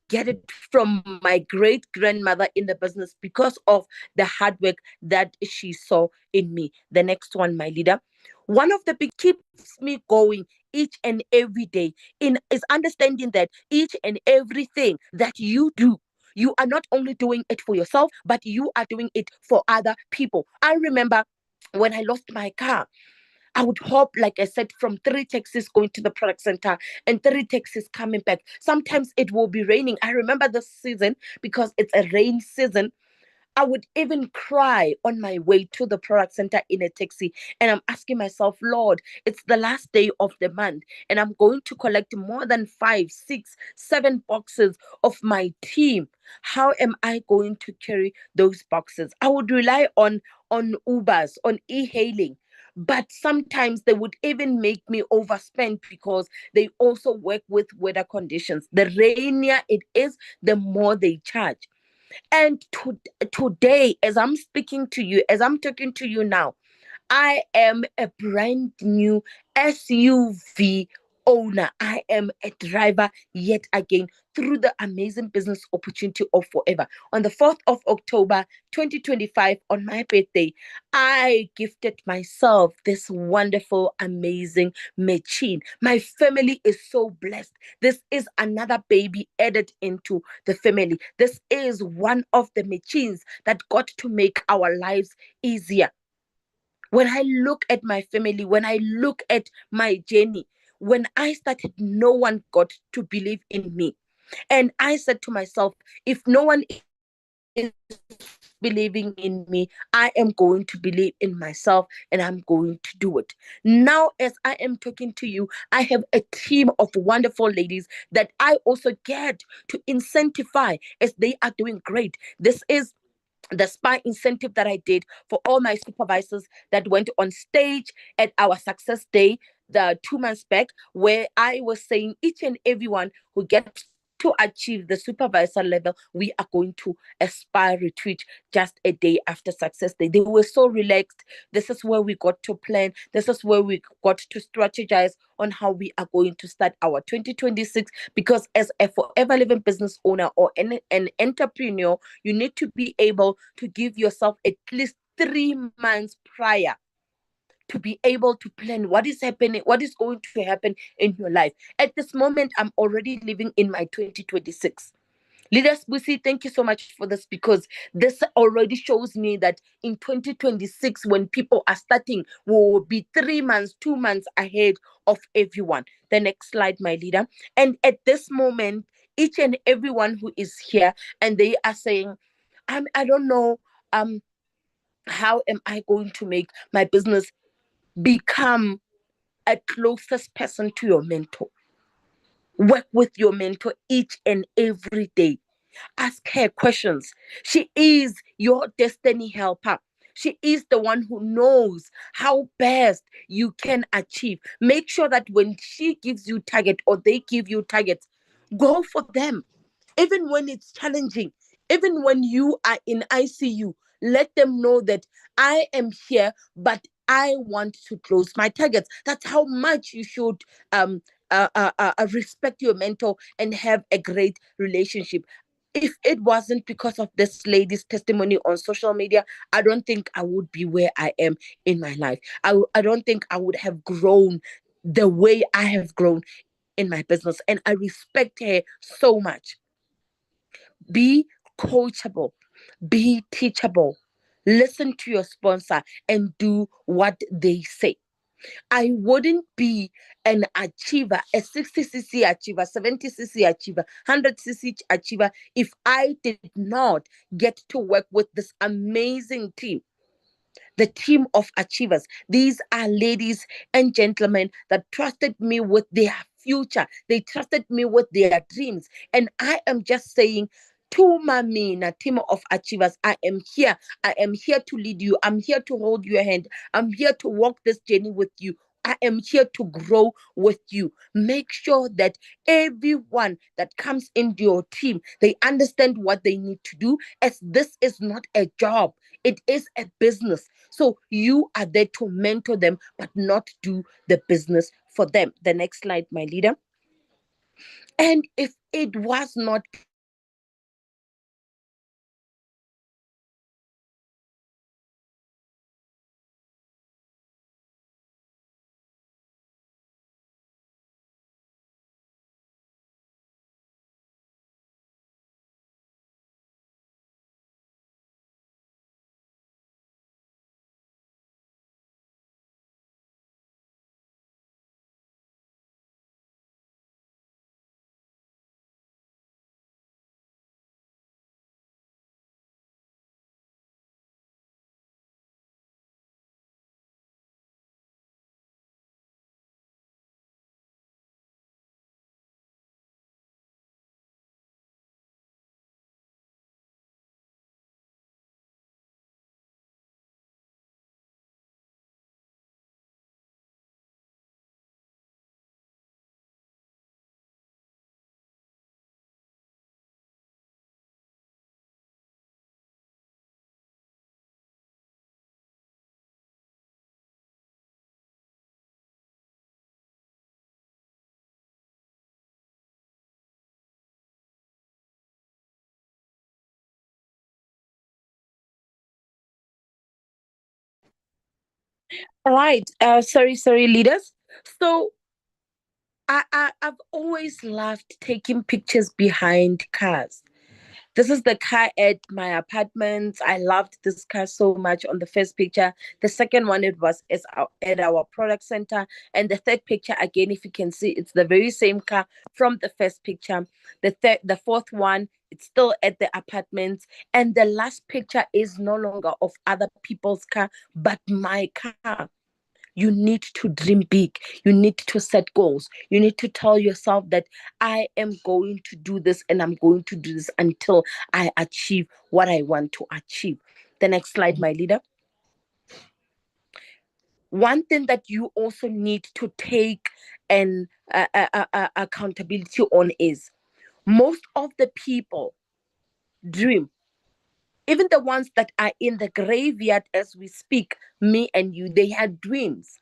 get it from my great grandmother in the business because of the hard work that she saw in me. The next one, my leader. One of the big keeps me going each and every day in is understanding that each and everything that you do, you are not only doing it for yourself, but you are doing it for other people. I remember when I lost my car, I would hop, like I said, from three taxis going to the product center and three taxis coming back. Sometimes it will be raining. I remember this season because it's a rain season. I would even cry on my way to the product center in a taxi. And I'm asking myself, Lord, it's the last day of the month, and I'm going to collect more than 5, 6, 7 boxes of my team. How am I going to carry those boxes? I would rely on Ubers, on e-hailing. But sometimes they would even make me overspend because they also work with weather conditions. The rainier it is, the more they charge. And today, as I'm speaking to you, as I'm talking to you now, I am a brand new SUV owner. I am a driver yet again through the amazing business opportunity of Forever. On the 4th of October 2025, on my birthday, I gifted myself this wonderful, amazing machine. My family is so blessed. This is another baby added into the family. This is one of the machines that got to make our lives easier. When I look at my family, when I look at my journey, when I started, no one got to believe in me. And I said to myself, if no one is believing in me, I am going to believe in myself and I'm going to do it. Now, as I am talking to you, I have a team of wonderful ladies that I also get to incentivize as they are doing great. This is the spa incentive that I did for all my supervisors that went on stage at our success day the 2 months back, where I was saying each and everyone who gets to achieve the supervisor level, we are going to a spa retreat just a day after success day. They were so relaxed. This is where we got to plan. This is where we got to strategize on how we are going to start our 2026. Because as a forever living business owner or an entrepreneur, you need to be able to give yourself at least 3 months prior to be able to plan what is happening, what is going to happen in your life. At this moment, I'm already living in my 2026. Leaders Busi, thank you so much for this, because this already shows me that in 2026, when people are starting, we will be 3 months, 2 months ahead of everyone. The next slide, my leader. And at this moment, each and everyone who is here and they are saying, I don't know, um, how am I going to make my business become a closest person to your mentor? Work with your mentor each and every day. Ask her questions. She is your destiny helper. She is the one who knows how best you can achieve. Make sure that when she gives you target or they give you targets, go for them. Even when it's challenging, even when you are in ICU, let them know that I am here, but I want to close my targets. That's how much you should respect your mentor and have a great relationship. If it wasn't because of this lady's testimony on social media, I don't think I would be where I am in my life. I don't think I would have grown the way I have grown in my business. And I respect her so much. Be coachable, be teachable, listen to your sponsor and do what they say. I wouldn't be an achiever, a 60cc achiever, 70cc achiever, 100cc achiever, if I did not get to work with this amazing team, the team of achievers. These are ladies and gentlemen that trusted me with their future. They trusted me with their dreams. And I am just saying, Tuma mina, team of achievers, I am here. I am here to lead you. I'm here to hold your hand. I'm here to walk this journey with you. I am here to grow with you. Make sure that everyone that comes into your team, they understand what they need to do, as this is not a job. It is a business. So you are there to mentor them, but not do the business for them. The next slide, my leader. And if it was not possible for you to mentor them, then you are there to mentor them. So you are there to mentor them. What you need to do now is be different. Step into the year 2026 as a different person. Don't repeat the same mistakes. Don't repeat the same mistakes. Don't repeat the same mistakes. Don't repeat the same mistakes. Don't repeat the same mistakes. Don't repeat the same mistakes. Don't repeat the same mistakes. Don't repeat the same mistakes. Don't repeat the same mistakes. Don't repeat the same mistakes. Don't repeat the same mistakes. Don't repeat the same mistakes. Don't repeat the same mistakes. Don't repeat the same mistakes. Don't repeat the same mistakes. Don't repeat the same mistakes. Don't repeat the same mistakes. Don't repeat the same mistakes. Don't repeat the same mistakes. All right. Sorry, leaders. So I've always loved taking pictures behind cars. This is the car at my apartment. I loved this car so much on the first picture. The second one, it was at our product center. And the third picture, again, if you can see, it's the very same car from the first picture. The fourth one, it's still at the apartment. And the last picture is no longer of other people's car, but my car. You need to dream big. You need to set goals. You need to tell yourself that I am going to do this and I'm going to do this until I achieve what I want to achieve. The next slide, my leader. One thing that you also need to take an accountability on is most of the people dream, even the ones that are in the graveyard as we speak, me and you, they had dreams.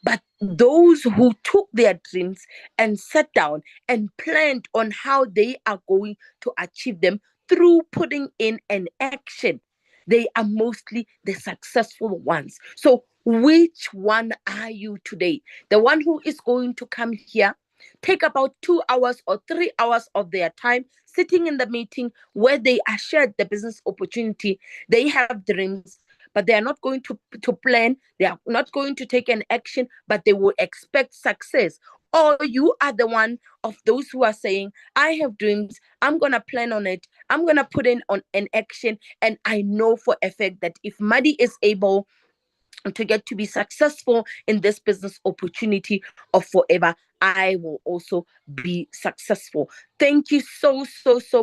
But those who took their dreams and sat down and planned on how they are going to achieve them through putting in an action, they are mostly the successful ones. So, which one are you today? The one who is going to come here, take about 2 hours or 3 hours of their time sitting in the meeting where they are shared the business opportunity. They have dreams, but they are not going to plan. They are not going to take an action, but they will expect success. Or you are the one of those who are saying, I have dreams, I'm going to plan on it, I'm going to put in on an action, and I know for a fact that if Madi is able to get to be successful in this business opportunity of forever, I will also be successful. Thank you so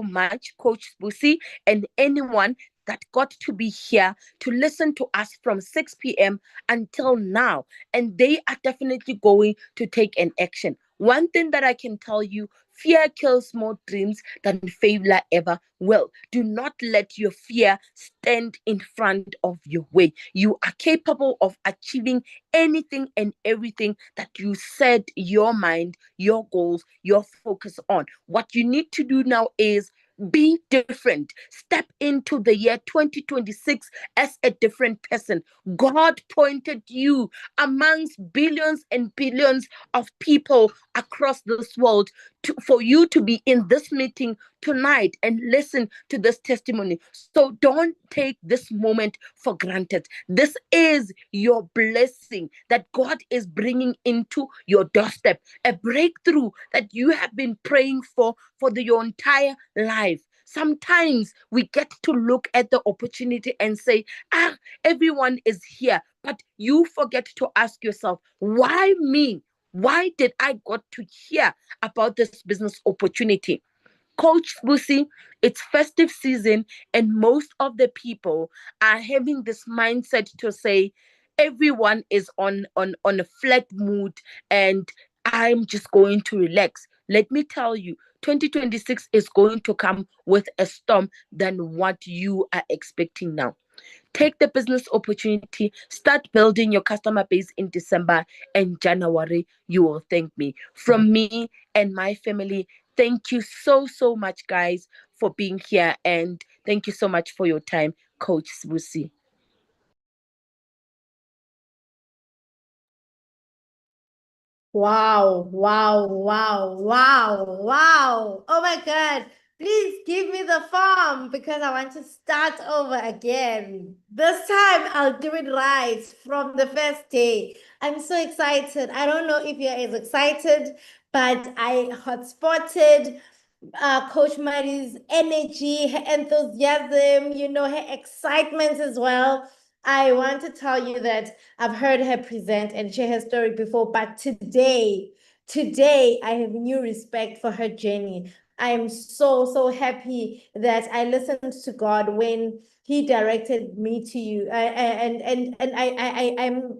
much, Coach Busi, and anyone that got to be here to listen to us from 6 p.m. until now. And they are definitely going to take an action. One thing that I can tell you, fear kills more dreams than failure ever will. Do not let your fear stand in front of your way. You are capable of achieving anything and everything that you set your mind, your goals, your focus on. What you need to do now is be different. Step into the year 2026 as a different person. God pointed you amongst billions and billions of people across this world for you to be in this meeting tonight and listen to this testimony. So don't take this moment for granted. This is your blessing that God is bringing into your doorstep, a breakthrough that you have been praying for your entire life. Sometimes we get to look at the opportunity and say, everyone is here. But you forget to ask yourself, why me? Why did I got to hear about this business opportunity? Coach Busi, it's festive season, and most of the people are having this mindset to say everyone is on a flat mood, and I'm just going to relax. Let me tell you, 2026 is going to come with a storm than what you are expecting now. Take the business opportunity, start building your customer base in December and January. You will thank me. From me and my family, thank you so, so much, guys, for being here. And thank you so much for your time, Coach Sbusi. Wow, wow, wow, wow, wow. Oh my God. Please give me the form because I want to start over again. This time I'll do it right from the first day. I'm so excited. I don't know if you're as excited, but I hotspotted Coach Mari's energy, her enthusiasm, her excitement as well. I want to tell you that I've heard her present and share her story before, but today I have new respect for her journey. I am so, so happy that I listened to God when He directed me to you. I'm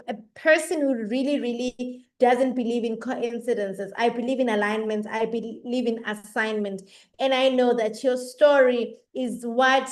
a person who really, really doesn't believe in coincidences. I believe in alignment. I believe in assignment. And I know that your story is what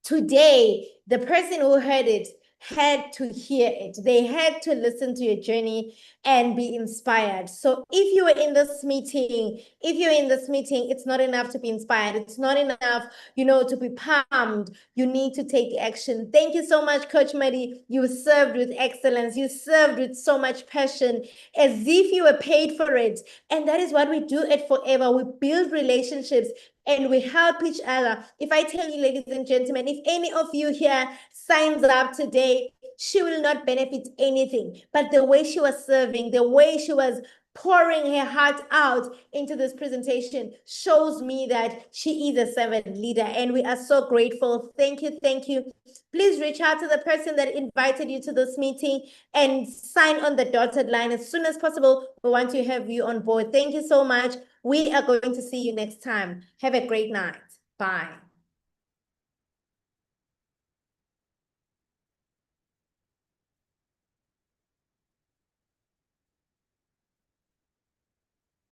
today the person who heard it had to hear it. They had to listen to your journey and be inspired. So if you're in this meeting, it's not enough to be inspired. It's not enough, to be pumped. You need to take action. Thank you so much, Coach Mary. You served with excellence. You served with so much passion, as if you were paid for it. And that is what we do at Forever. We build relationships and we help each other. If I tell you, ladies and gentlemen, if any of you here signs up today, she will not benefit anything. But the way she was serving, the way she was pouring her heart out into this presentation shows me that she is a servant leader, and we are so grateful. Thank you, thank you. Please reach out to the person that invited you to this meeting and sign on the dotted line as soon as possible. We want to have you on board. Thank you so much. We are going to see you next time. Have a great night. Bye.